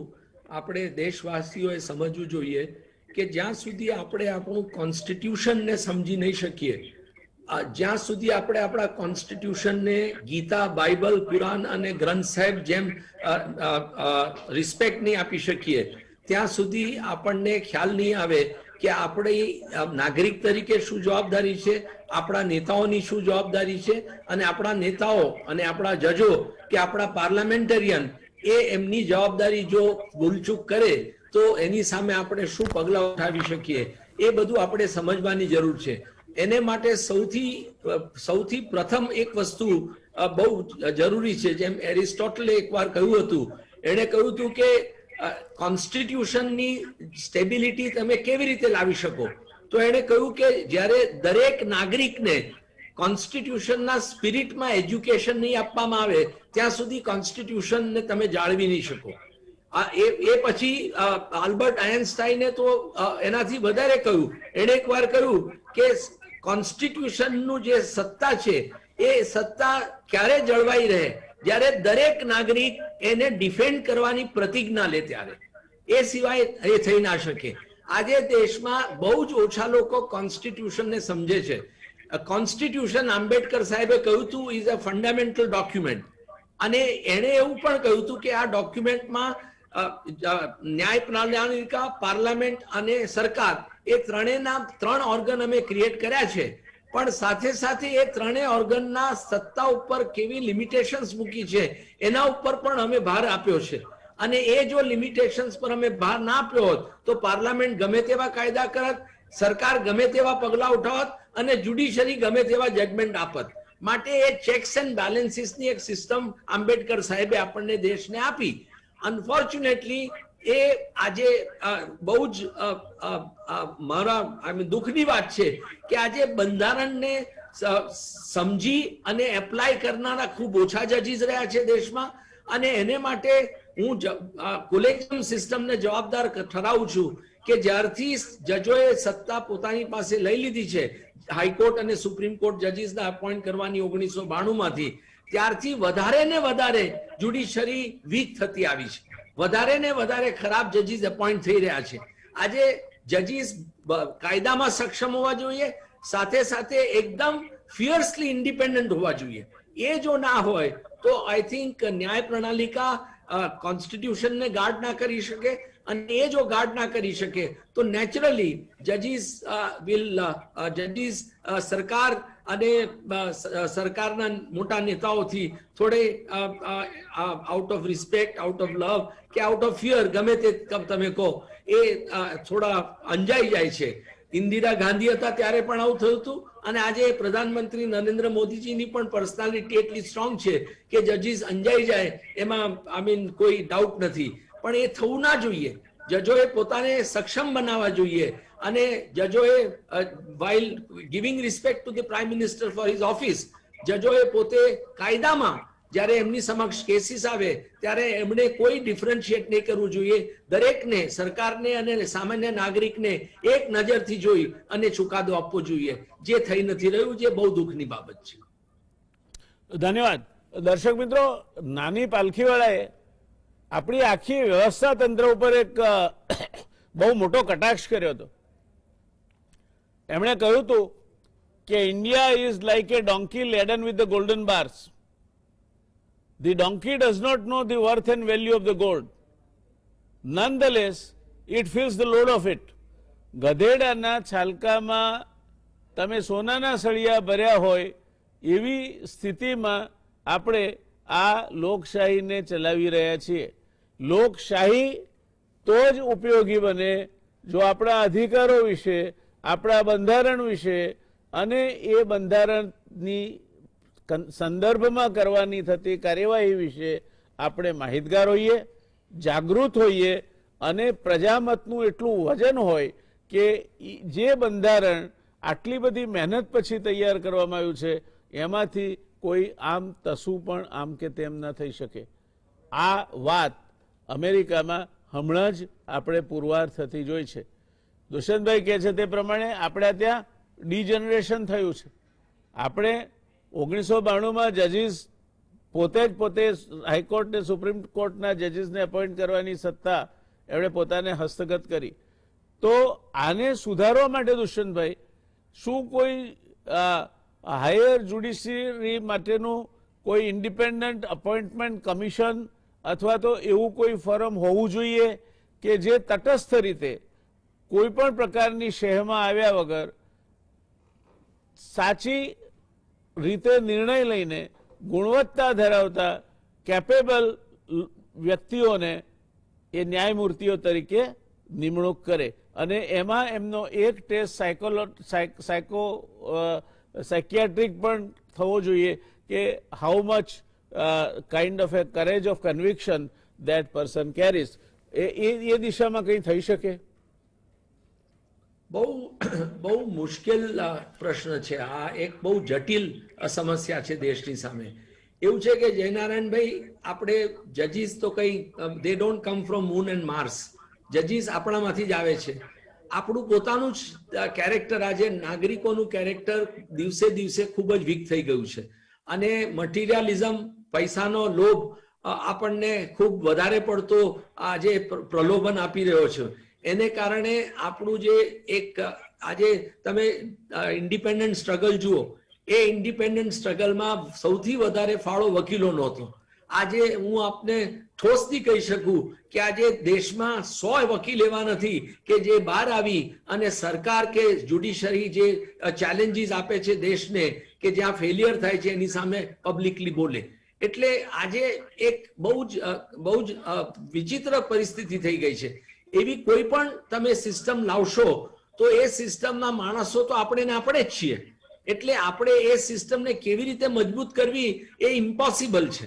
આપણે દેશવાસીઓએ સમજવું જોઈએ કે જ્યાં સુધી આપણે આપણું કોન્સ્ટિટ્યુશનને સમજી નહીં શકીએ, જ્યાં સુધી આપણે આપણા કોન્સ્ટિટ્યુશનને ગીતા, બાઇબલ, કુરાન અને ગ્રંથ સાહેબ જેમ રિસ્પેક્ટ નહીં આપી શકીએ ત્યાં સુધી આપણને ખ્યાલ નહીં આવે કે આપણી નાગરિક તરીકે શું જવાબદારી છે, આપણા નેતાઓની શું જવાબદારી છે, અને આપણા નેતાઓ અને આપણા જજો કે આપણા પાર્લામેન્ટેરિયન એ એમની જવાબદારી જો ભૂલચૂક કરે તો એની સામે આપણે શું પગલાં ઉઠાવી શકીએ એ બધું આપણે સમજવાની જરૂર છે. એને માટે સૌથી પ્રથમ એક વસ્તુ બહુ જરૂરી છે. જેમ એરિસ્ટોટલે એકવાર કહ્યું હતું, એણે કહ્યું હતું કે કોન્સ્ટિટ્યુશનની સ્ટેબિલિટી તમે કેવી રીતે લાવી શકો? તો એણે કહ્યું કે જ્યારે દરેક નાગરિકને કોન્સ્ટિટ્યુશનના સ્પિરિટમાં એજ્યુકેશન નહીં આપવામાં આવે ત્યાં સુધી કોન્સ્ટિટ્યુશનને તમે જાળવી નહીં શકો. એ પછી આલ્બર્ટ આઇન્સ્ટાઈને તો એનાથી વધારે કહ્યું. એણે એકવાર કહ્યું કે કોન્સ્ટિટ્યુશનનું જે સત્તા છે એ સત્તા ક્યારે જળવાઈ રહે? જ્યારે દરેક નાગરિક એને ડિફેન્ડ કરવાની પ્રતિજ્ઞા લે ત્યારે. એ સિવાય એ થઈ ના શકે. આજે દેશમાં બહુ જ ઓછા લોકો કોન્સ્ટિટ્યુશનને સમજે છે. કોન્સ્ટિટ્યુશન આંબેડકર સાહેબે કહ્યું હતું ઇઝ અ ફંડામેન્ટલ ડોક્યુમેન્ટ, અને એણે એવું પણ કહ્યું હતું કે આ ડોક્યુમેન્ટમાં ન્યાય પ્રણાલિકા, પાર્લામેન્ટ અને સરકાર એ ત્રણ ઓર્ગન અમે ક્રિએટ કર્યા છે, પણ સાથે સાથે એ ત્રણેય ઓર્ગનના સત્તા ઉપર કેવી લિમિટેશન્સ મૂકી છે એના ઉપર પણ અમે ભાર આપ્યો છે. અને એ જો લિમિટેશન્સ પર અમે ભાર ના આપ્યો હોત તો પાર્લામેન્ટ ગમે તેવા કાયદા કરત, સરકાર ગમે તેવા પગલા ઉઠાવત અને જ્યુડિશરી ગમે તેવા જજમેન્ટ આપત. માટે એ ચેક્સ એન્ડ બેલેન્સીસની એક સિસ્ટમ આંબેડકર સાહેબે આપણને દેશને આપી. અનફોર્ચ્યુનેટલી એ આજે બહુ જ મારા દુઃખની વાત છે કે આજે બંધારણને સમજી અને એપ્લાય કરનારા ખૂબ ઓછા જજીસ રહ્યા છે દેશમાં. અને એને માટે હું કોલેજિયમ સિસ્ટમને જવાબદાર ઠરાવું છું કે જ્યારથી જજોએ સત્તા પોતાની પાસે લઈ લીધી છે, હાઈકોર્ટ અને સુપ્રીમ કોર્ટ જજીસને અપોઇન્ટ કરવાની 1992 માંથી, ત્યારથી વધારે ને વધારે જ્યુડિશરી વીક થતી આવી છે. વધારે ને વધારે ખરાબ જજીસ એપોઇન્ટ થઈ રહ્યા છે. આજે જજીસ કાયદામાં સક્ષમ હોવા જોઈએ, સાથે સાથે એકદમ ફિયર્સલી ઇન્ડિપેન્ડન્ટ હોવા જોઈએ. એ જો ના હોય તો આઈ થિંક ન્યાય પ્રણાલિકા કોન્સ્ટિટ્યુશનને ગાર્ડ ના કરી શકે, અને એ જો ગાર્ડ ના કરી શકે તો નેચરલી જજીસ સરકાર અને સરકારના મોટા નેતાઓથી થોડે out of respect, out of લવ કે આઉટ ઓફ ફિયર, ગમે તે તમે કહો, એ થોડા અંજાઈ જાય છે. ઇન્દિરા ગાંધી હતા ત્યારે પણ આવું થયું હતું, અને આજે પ્રધાનમંત્રી નરેન્દ્ર મોદીજીની પણ પર્સનાલિટી એટલી સ્ટ્રોંગ છે કે જજીસ અંજાઈ જાય એમાં કોઈ ડાઉટ નથી. પણ એ થવું ના જોઈએ. જજોએ પોતાને સક્ષમ બનાવવા જોઈએ, અને જજોએ while giving respect to the prime minister for his office, જજોએ પોતે કાયદામાં જ્યારે એમની સમક્ષ કેસીસ આવે ત્યારે એમણે કોઈ ડિફરન્શિએટ નહીં કરવું જોઈએ. દરેકને, સરકારને અને સામાન્ય નાગરિકને એક નજરથી જોઈ અને ચુકાદો આપવો જોઈએ, જે થઈ નથી રહ્યું, જે બહુ દુઃખની બાબત છે. ધન્યવાદ. દર્શક મિત્રો, નાની પાલખીવાળાએ આપણી આખી વ્યવસ્થા તંત્ર ઉપર એક બહુ મોટો કટાક્ષ કર્યો હતો. એમણે કહ્યું હતું કે India is like a donkey laden with the golden bars. The donkey does not know the worth and value of the gold. Nonetheless, it feels the load of it. ગધેડાના છાલકામાં તમે સોનાના સળિયા ભર્યા હોય એવી સ્થિતિમાં આપણે આ લોકશાહીને ચલાવી રહ્યા છીએ. લોકશાહી તો જ ઉપયોગી બને જો આપણા અધિકારો વિશે, આપણા બંધારણ વિશે અને એ બંધારણની સંદર્ભમાં કરવાની થતી કાર્યવાહી વિશે આપણે માહિતગાર હોઈએ, જાગૃત હોઈએ, અને પ્રજામતનું એટલું વજન હોય કે જે બંધારણ આટલી બધી મહેનત પછી તૈયાર કરવામાં આવ્યું છે એમાંથી કોઈ આમ તસું પણ આમ કે તેમ ન થઈ શકે. આ વાત અમેરિકામાં હમણાં જ આપણે પુરવાર થતી જોઈ છે. દુષ્યંતભાઈ કહે છે તે પ્રમાણે આપણે ત્યાં ડીજનરેશન થયું છે. આપણે 1992માં જજીસ પોતે હાઈકોર્ટ ને સુપ્રીમ કોર્ટના જજીસને એપોઇન્ટ કરવાની સત્તા એમણે પોતાને હસ્તગત કરી. તો આને સુધારવા માટે દુષ્યંતભાઈ શું કોઈ હાયર જ્યુડિશરી માટેનું કોઈ ઇન્ડિપેન્ડન્ટ અપોઇન્ટમેન્ટ કમિશન અથવા તો એવું કોઈ ફોરમ હોવું જોઈએ કે જે તટસ્થ રીતે કોઈ પણ પ્રકારની શહેરમાં આવ્યા વગર સાચી રીતે નિર્ણય લઈને ગુણવત્તા ધરાવતા કેપેબલ વ્યક્તિઓને એ ન્યાયમૂર્તિઓ તરીકે નિમણૂક કરે, અને એમાં એમનો એક ટેસ્ટ સાયકિયાટ્રિક પણ થવો જોઈએ કે how much kind of a courage of conviction that person carries. એ દિશામાં કંઈ થઈ શકે? બહુ મુશ્કેલ પ્રશ્ન છે આ. એક બહુ જટિલ સમસ્યા છે દેશની સામે. એવું છે કે જયનારાયણભાઈ, આપણે જજીસ તો કઈ they don't come from moon and Mars. જજીસ આપણામાંથી જ આવે છે. આપણું પોતાનું જ કેરેક્ટર, આજે નાગરિકોનું કેરેક્ટર દિવસે દિવસે ખૂબ જ વીક થઈ ગયું છે, અને મટીરિયાલિઝમ, પૈસાનો લોભ આપણને ખૂબ વધારે પડતો આજે પ્રલોભન આપી રહ્યો છે. એને કારણે આપણું જે એક આજે તમે ઇન્ડિપેન્ડન્ટ સ્ટ્રગલ જુઓ, એ ઇન્ડિપેન્ડન્ટ સ્ટ્રગલમાં સૌથી વધારે ફાળો વકીલોનો હતો. આજે હું આપને ઠોસથી કહી શકું કે આજે દેશમાં 100 વકીલ એવા નથી કે જે બહાર આવી અને સરકાર કે જ્યુડિશરી જે ચેલેન્જીસ આપે છે દેશને કે જ્યાં ફેલિયર થાય છે એની સામે પબ્લિકલી બોલે. એટલે આજે એક બહુ જ વિચિત્ર પરિસ્થિતિ થઈ ગઈ છે. એવી કોઈ પણ તમે સિસ્ટમ લાવશો તો એ સિસ્ટમના માણસો તો આપણે જ છીએ. એટલે આપણે એ સિસ્ટમને કેવી રીતે મજબૂત કરવી એ ઇમ્પોસિબલ છે.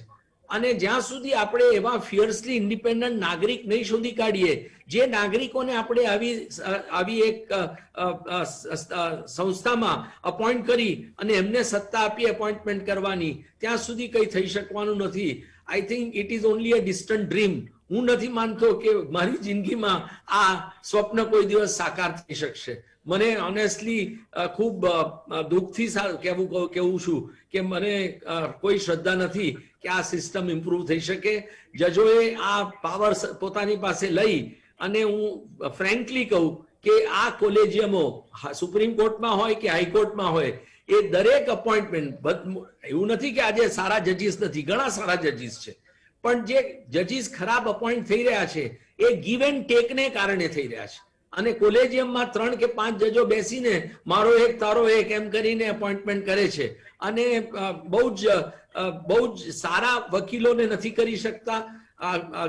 અને જ્યાં સુધી આપણે એવા ફિયર્સલી ઇન્ડિપેન્ડન્ટ નાગરિક નહીં શોધી કાઢીએ જે નાગરિકોને આપણે આવી એક સંસ્થામાં અપોઇન્ટ કરી અને એમને સત્તા આપી એપોઇન્ટમેન્ટ કરવાની, ત્યાં સુધી કંઈ થઈ શકવાનું નથી. I think it is only a distant dream. હું નથી માનતો કે મારી જિંદગીમાં આ સ્વપ્ન કોઈ દિવસ સાકાર થઈ શકશે. મને ઓનેસ્ટલી ખૂબ દુઃખથી કહેવું છું કે મને કોઈ શ્રદ્ધા નથી કે આ સિસ્ટમ ઇમ્પ્રુવ થઈ શકે. જજોએ આ પાવર પોતાની પાસે લઈ અને હું ફ્રેન્કલી કહું કે આ કોલેજિયમો સુપ્રીમ કોર્ટમાં હોય કે હાઈકોર્ટમાં હોય એ દરેક અપોઇન્ટમેન્ટ, એવું નથી કે આજે સારા જજીસ નથી, ઘણા સારા જજીસ છે, પણ જે જજીસ ખરાબ અપોઇન્ટ થઈ રહ્યા છે એ ગીવ એન્ડ ટેકને કારણે થઈ રહ્યા છે. અને કોલેજિયમમાં 3 કે 5 જજો બેસીને મારો એક તારો એક એમ કરીને એપોઇન્ટમેન્ટ કરે છે અને બહુ જ સારા વકીલોને નથી કરી શકતા.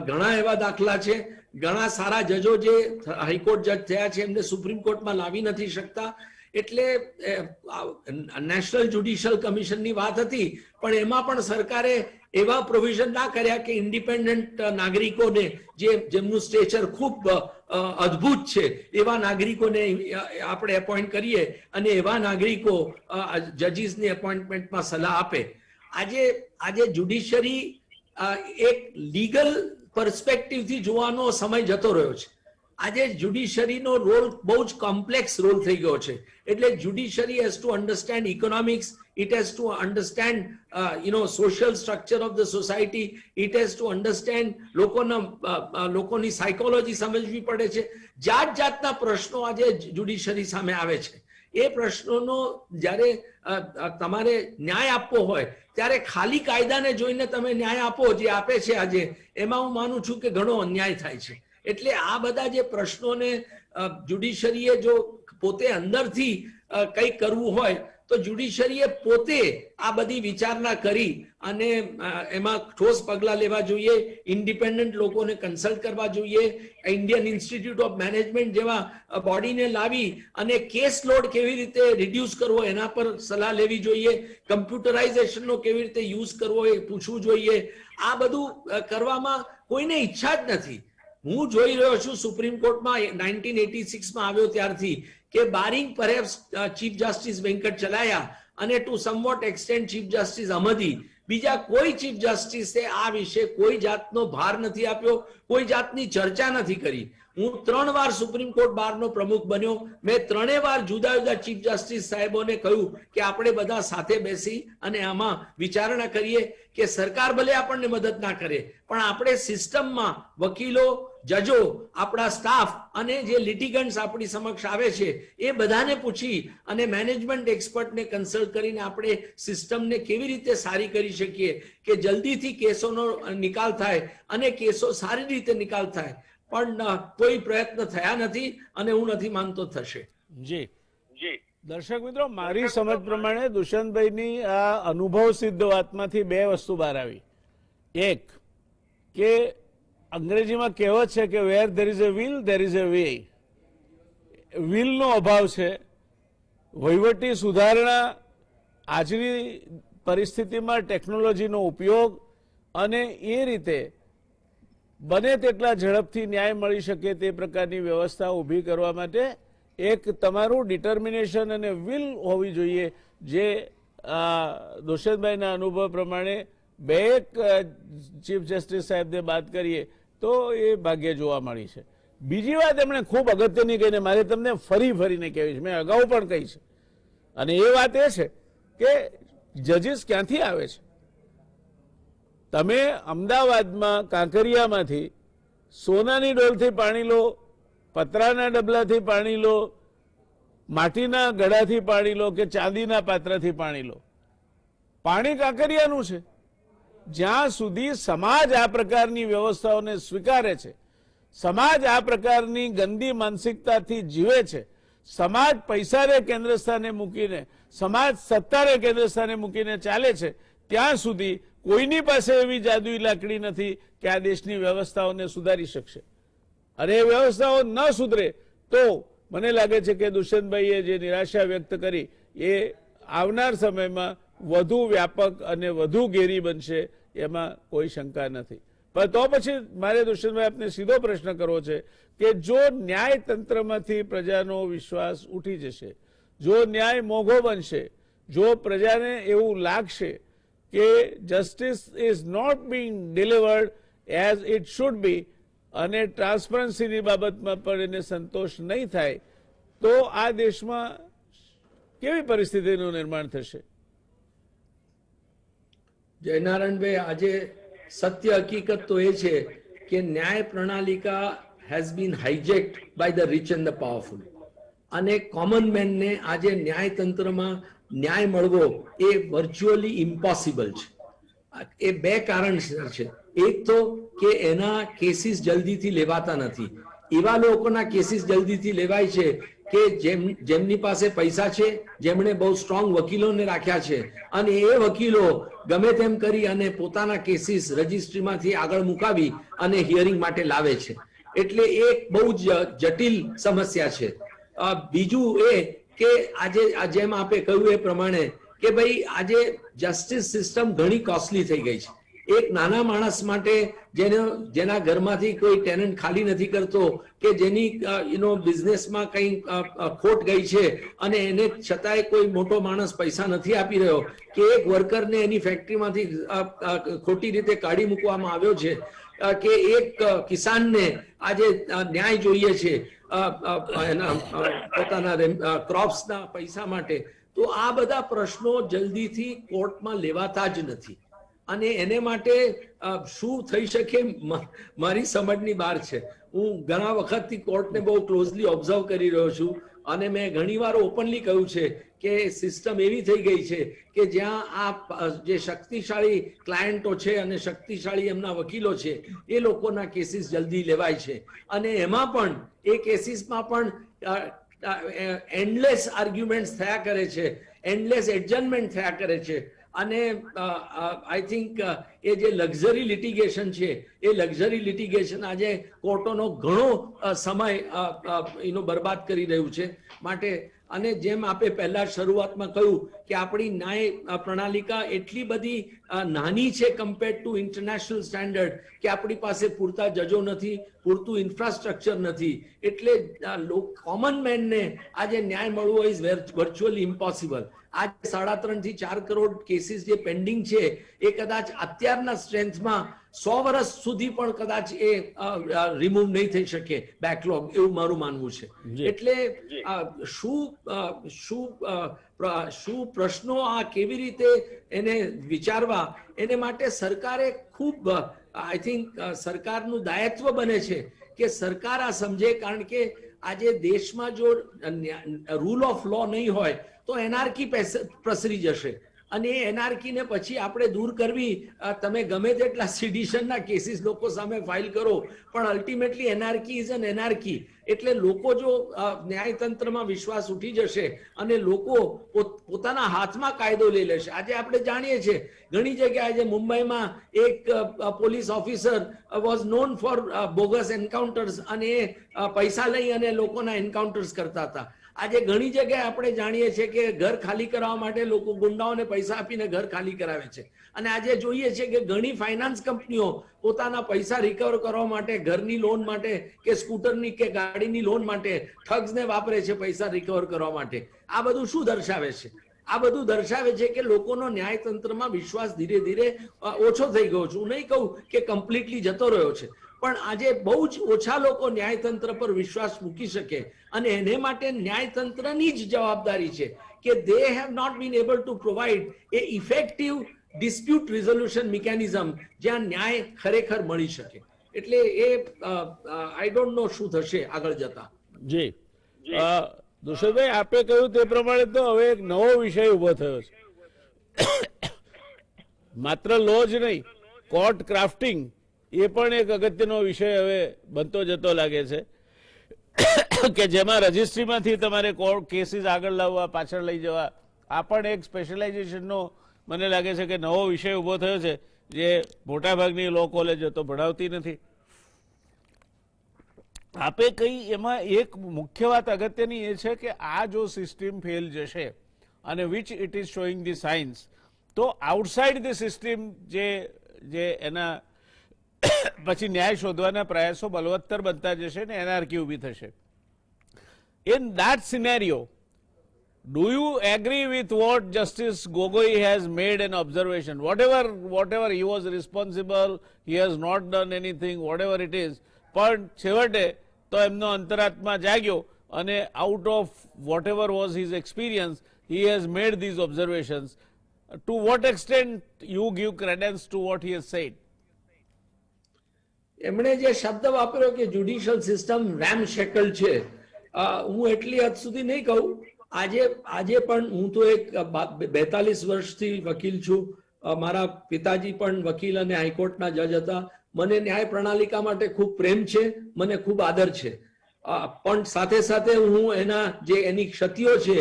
ઘણા એવા દાખલા છે, ઘણા સારા જજો જે હાઈકોર્ટ જજ થયા છે એમને સુપ્રીમ કોર્ટમાં લાવી નથી શકતા. એટલે નેશનલ જ્યુડિશિયલ કમિશનની વાત હતી, પણ એમાં પણ સરકારે એવા પ્રોવિઝન ના કર્યા કે ઇન્ડિપેન્ડન્ટ નાગરિકોને જેમનું સ્ટેચર ખૂબ અદ્ભુત છે એવા નાગરિકોને આપણે એપોઇન્ટ કરીએ અને એવા નાગરિકો જજીસની એપોઇન્ટમેન્ટમાં સલાહ આપે. આજે જ્યુડિશરી એક લીગલ પર્સપેક્ટિવથી જોવાનો સમય જતો રહ્યો છે. આજે જ્યુડિશરીનો રોલ બહુ જ કોમ્પ્લેક્સ રોલ થઈ ગયો છે. એટલે judiciary has to understand economics, it has to understand social structure of the society, it has to understand લોકોની સાયકોલોજી સમજવી પડે છે. જાતના પ્રશ્નો આજે જ્યુડિશરી સામે આવે છે. એ પ્રશ્નોનો જ્યારે તમારે ન્યાય આપવો હોય ત્યારે ખાલી કાયદાને જોઈને તમે ન્યાય આપો જે આપે છે આજે, એમાં હું માનું છું કે ઘણો અન્યાય થાય છે. એટલે આ બધા જે પ્રશ્નોને જ્યુડિશરીએ જો પોતે અંદરથી કંઈક કરવું હોય તો જ્યુડિશરીએ પોતે આ બધી વિચારણા કરી અને એમાં ઠોસ પગલાં લેવા જોઈએ. ઇન્ડિપેન્ડન્ટ લોકોને કન્સલ્ટ કરવા જોઈએ. ઇન્ડિયન ઇન્સ્ટિટ્યૂટ ઓફ મેનેજમેન્ટ જેવા બોડીને લાવી અને કેસ લોડ કેવી રીતે રિડ્યુસ કરવો એના પર સલાહ લેવી જોઈએ. કમ્પ્યુટરાઇઝેશનનો કેવી રીતે યુઝ કરવો એ પૂછવું જોઈએ. આ બધું કરવામાં કોઈને ઈચ્છા જ નથી. હું જોઈ રહ્યો છું સુપ્રીમ કોર્ટમાં 1986માં આવ્યો ત્યારથી કે barring perhaps chief justice Venkatachaliah અને to somewhat extent chief justice Ahmadi, બીજા કોઈ ચીફ જસ્ટિસે આ વિશે કોઈ જાતનો ભાર નથી આપ્યો, કોઈ જાતની ચર્ચા નથી કરી. હું 3 વાર સુપ્રીમ કોર્ટ બારનો પ્રમુખ બન્યો. મેં 3 વાર જુદા જુદા ચીફ જસ્ટિસ સાહેબોને કહ્યું કે આપણે બધા સાથે બેસી અને આમાં વિચારણા કરીએ કે સરકાર ભલે આપણને મદદ ના કરે પણ આપણે સિસ્ટમમાં વકીલો, જજો, આપણા સ્ટાફ અને જે લિટિગન્ટ્સ આપણી સમક્ષ આવે છે એ બધાને પૂછી અને મેનેજમેન્ટ એક્સપર્ટને કન્સલ્ટ કરીને આપણે સિસ્ટમને કેવી રીતે સારી કરી શકીએ કે જલ્દીથી કેસોનો નિકાલ થાય અને કેસો સારી રીતે નિકાલ થાય. પણ કોઈ પ્રયત્ન થયા નથી અને હું નથી માનતો થશે. જી દર્શક મિત્રો, મારી સમજ પ્રમાણે દુષ્યંતભાઈની આ અનુભવ સિદ્ધ વાતમાંથી 2 વસ્તુ બહાર આવી. એક કે અંગ્રેજીમાં કહેવત છે કે where there is a will there is a way. વિલનો અભાવ છે. વહીવટી સુધારણા આજની પરિસ્થિતિમાં ટેકનોલોજીનો ઉપયોગ અને એ રીતે બને તેટલા ઝડપથી ન્યાય મળી શકે તે પ્રકારની વ્યવસ્થા ઊભી કરવા માટે એક તમારું ડિટર્મિનેશન અને વિલ હોવી જોઈએ, જે દુષ્યંતભાઈના અનુભવ પ્રમાણે 2 ચીફ જસ્ટિસ સાહેબને બાદ કરીએ તો એ ભાગ્ય જોવા મળી છે. બીજી વાત એમણે ખૂબ અગત્યની કહીને મારે તમને ફરીને કહેવી છે, મેં અગાઉ પણ કહી છે, અને એ વાત એ છે કે જજીસ ક્યાંથી આવે છે. તમે અમદાવાદમાં કાંકરિયામાંથી સોનાની ડોલથી પાણી લો, પતરાના ડબલાથી પાણી લો, માટીના ગળાથી પાણી લો કે ચાંદીના પાત્રથી પાણી લો, પાણી કાંકરિયાનું છે. જ્યાં સુધી સમાજ આ પ્રકારની વ્યવસ્થાઓને સ્વીકારે છે, સમાજ આ પ્રકારની ગંદી માનસિકતાથી જીવે છે, સમાજ પૈસાને કેન્દ્ર સ્થાને મૂકીને, સમાજ સત્તાને કેન્દ્ર સ્થાને મૂકીને ચાલે છે, ત્યાં સુધી કોઈની પાસે એવી જાદુઈ લાકડી નથી કે આ દેશની વ્યવસ્થાઓને સુધારી શકશે. અને એ વ્યવસ્થાઓ ન સુધરે તો મને લાગે છે કે દુષ્યંતભાઈએ જે નિરાશા વ્યક્ત કરી એ આવનાર સમયમાં વધુ વ્યાપક અને વધુ ઘેરી બનશે, એમાં કોઈ શંકા નથી. પણ તો પછી મારે દુષ્યંતભાઈ આપને સીધો પ્રશ્ન કરવો છે કે જો ન્યાયતંત્રમાંથી પ્રજાનો વિશ્વાસ ઉઠી જશે, જો ન્યાય મોંઘો બનશે, જો પ્રજાને એવું લાગશે કે justice is not being delivered as it should be, અને ટ્રાન્સપરન્સીની બાબતમાં પણ એને સંતોષ નહીં થાય, તો આ દેશમાં કેવી પરિસ્થિતિનું નિર્માણ થશે? જયનારાયણભાઈ, આજે સત્ય હકીકત તો એ છે કે ન્યાય પ્રણાલિકા has been hijacked by the rich and the powerful, અને કોમન મેનને આજે ન્યાયતંત્રમાં ન્યાય મળવો એ વર્ચ્યુઅલી ઇમ્પોસિબલ છે. એ બે કારણસર છે. એક તો કે એના કેસીસ જલ્દીથી લેવાતા નથી. એવા લોકોના કેસીસ જલ્દીથી લેવાય છે કે જેમની પાસે પૈસા છે, જેમણે બહુ સ્ટ્રોંગ વકીલોને રાખ્યા છે, અને એ વકીલો ગમે તેમ કરી અને પોતાના કેસીસ રજિસ્ટ્રીમાંથી આગળ મુકાવી અને હિયરિંગ માટે લાવે છે. એટલે એક બહુ જ જટિલ સમસ્યા છે. બીજું એ કે આજે જેમ આપે કહ્યું એ પ્રમાણે કે ભાઈ આજે જસ્ટિસ સિસ્ટમ ઘણી કોસ્ટલી થઈ ગઈ છે. એક નાના માણસ માટે જેના ઘરમાંથી કોઈ ટેનન્ટ ખાલી નથી કરતો, કે જેની બિઝનેસમાં કંઈ ખોટ ગઈ છે અને એને છતાંય કોઈ મોટો માણસ પૈસા નથી આપી રહ્યો, કે એક વર્કરને એની ફેક્ટરીમાંથી ખોટી રીતે કાઢી મૂકવામાં આવ્યો છે, કે એક કિસાનને આજે ન્યાય જોઈએ છે એના પોતાના ક્રોપ્સના પૈસા માટે, તો આ બધા પ્રશ્નો જલ્દીથી કોર્ટમાં લેવાતા જ નથી. અને એને માટે શું થઈ શકે મારી સમજની બહાર છે. હું ઘણા વખતથી કોર્ટને બહુ ક્લોઝલી ઓબ્ઝર્વ કરી રહ્યો છું, અને મેં ઘણીવાર ઓપનલી કહ્યું છે કે સિસ્ટમ એવી થઈ ગઈ છે કે જ્યાં આ જે શક્તિશાળી ક્લાયન્ટો છે અને શક્તિશાળી એમના વકીલો છે એ લોકોના કેસીસ જલ્દી લેવાય છે, અને એમાં પણ એ કેસીસમાં પણ એન્ડલેસ આર્ગ્યુમેન્ટ્સ થયા કરે છે, એન્ડલેસ એડજમેન્ટ થયા કરે છે. અને આઈ થિંક એ જે લક્ઝરી લિટિગેશન છે એ લક્ઝરી લિટિગેશન આજે કોર્ટોનો ઘણો સમય બરબાદ કરી રહ્યું છે. માટે અને જેમ આપે પહેલા શરૂઆતમાં કહ્યું કે આપણી ન્યાય પ્રણાલિકા એટલી બધી નાની છે કમ્પેર્ડ ટુ ઇન્ટરનેશનલ સ્ટેન્ડર્ડ, કે આપણી પાસે પૂરતા જજો નથી, પૂરતું ઇન્ફ્રાસ્ટ્રક્ચર નથી, એટલે કોમન મેનને આજે ન્યાય મળવો ઇઝ વર્ચ્યુઅલી ઇમ્પોસિબલ. આજે 3.5 થી 4 કરોડ કેસીસ જે પેન્ડિંગ છે એ કદાચ અત્યારના સ્ટ્રેન્થમાં 100 વર્ષ સુધી પણ કદાચ એ રિમૂવ નહીં થઈ શકે બેકલોગ, એવું મારું માનવું છે. એટલે શું પ્રશ્નો આ કેવી રીતે એને વિચારવા, એને માટે સરકારે ખૂબ આઈ થિંક સરકારનું દાયિત્વ બને છે કે સરકાર આ સમજે, કારણ કે આજે દેશમાં જો રૂલ ઓફ લો નહીં હોય તો એનાર્કી પ્રસરી જશે, અને એ એનાર્કીને પછી આપણે દૂર કરવી. તમે ગમે તેટલા સિડિશનના કેસીસ લોકો સામે ફાઇલ કરો, પણ અલ્ટિમેટલી એનાર્કી ઇઝ એન એનાર્કી. એટલે લોકો જો ન્યાયતંત્રમાં વિશ્વાસ ઉઠી જશે અને લોકો પોતાના હાથમાં કાયદો લઈ લેશે. આજે આપણે જાણીએ છીએ ઘણી જગ્યાએ, આજે મુંબઈમાં એક police officer was known for bogus encounters, અને એ પૈસા લઈ અને લોકોના એન્કાઉન્ટર્સ કરતા હતા. આજે ઘણી જગ્યાએ આપણે જાણીએ છીએ કે ઘર ખાલી કરાવવા માટે લોકો ગુંડાઓને પૈસા આપીને ઘર ખાલી કરાવે છે. અને આજે જોઈએ છે કે ઘણી ફાઇનાન્સ કંપનીઓ પોતાના પૈસા રિકવર કરવા માટે, ઘરની લોન માટે કે સ્કૂટરની કે ગાડીની લોન માટે ઠગ્સને વાપરે છે પૈસા રિકવર કરવા માટે. આ બધું શું દર્શાવે છે? આ બધું દર્શાવે છે કે લોકોનો ન્યાયતંત્રમાં વિશ્વાસ ધીરે ધીરે ઓછો થઈ ગયો છે. હું નહીં કહું કે કમ્પ્લીટલી જતો રહ્યો છે, પણ આજે બહુ જ ઓછા લોકો ન્યાયતંત્ર પર વિશ્વાસ મૂકી શકે, અને એને માટે ન્યાયતંત્રની જ જવાબદારી છે કે they have not been able to provide a effective dispute resolution mechanism જ્યાં ન્યાય ખરેખર મળી શકે. એટલે એ આઈ ડોન્ટ નો શું થશે આગળ જતા. જી દુષ્યંતભાઈ, આપે કહ્યું તે પ્રમાણે તો હવે એક નવો વિષય ઉભો થયો છે. માત્ર લો જ નહીં, કોર્ટ ક્રાફ્ટિંગ એ પણ એક અગત્યનો વિષય હવે બનતો જતો લાગે છે કે જેમાં રજિસ્ટ્રીમાંથી તમારે કોર્ટ કેસીસ આગળ લાવવા, પાછળ લઈ જવા, આ પણ એક સ્પેશિયલાઇઝેશનનો મને લાગે છે કે નવો વિષય ઊભો થયો છે જે મોટાભાગની લો કોલેજો તો ભણાવતી નથી. આપે કઈ એમાં એક મુખ્ય વાત અગત્યની એ છે કે આ જો સિસ્ટમ ફેલ જશે અને which it is showing the science, તો આઉટસાઇડ ધી સિસ્ટમ જે એના પછી ન્યાય શોધવાના પ્રયાસો બલવત્તર બનતા જશે ને એનાર્કી ઊભી થશે. In that scenario, do you agree with what Justice Gogoi has made an observation? Whatever he was responsible, he has not done anything, whatever it is, પણ છેવટે તો એમનો અંતરાત્મા જાગ્યો અને out of whatever was his experience, he has made these observations. To what extent you give credence to what he has said? એમણે જે શબ્દ વાપર્યો કે જ્યુડિશિયલ સિસ્ટમ રેમશેકલ છે, હું એટલી હદ સુધી નહીં કહું. આજે પણ હું તો એક 42 વર્ષથી વકીલ છું. મારા પિતાજી પણ વકીલ અને હાઈકોર્ટના જજ હતા. મને ન્યાય પ્રણાલિકા માટે ખૂબ પ્રેમ છે, મને ખૂબ આદર છે, પણ સાથે સાથે હું એની ક્ષતિઓ છે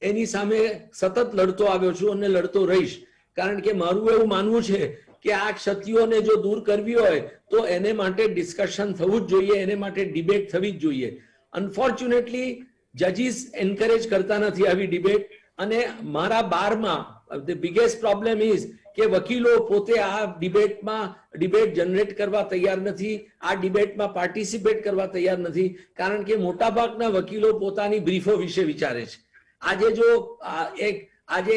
એની સામે સતત લડતો આવ્યો છું અને લડતો રહીશ. કારણ કે મારું એવું માનવું છે કે આ ક્ષતિઓને જો દૂર કરવી હોય તો એને માટે ડિસ્કશન થવું જ જોઈએ, એને માટે ડિબેટ થવી જ જોઈએ. અનફોર્ચ્યુનેટલી જજીસ એન્કરેજ કરતા નથી આવી ડિબેટ. અને મારા બારમાં ધ બિગેસ્ટ પ્રોબ્લેમ ઇઝ કે વકીલો પોતે આ ડિબેટ જનરેટ કરવા તૈયાર નથી, આ ડિબેટમાં પાર્ટિસિપેટ કરવા તૈયાર નથી, કારણ કે મોટાભાગના વકીલો પોતાની બ્રીફો વિશે વિચારે છે. આજે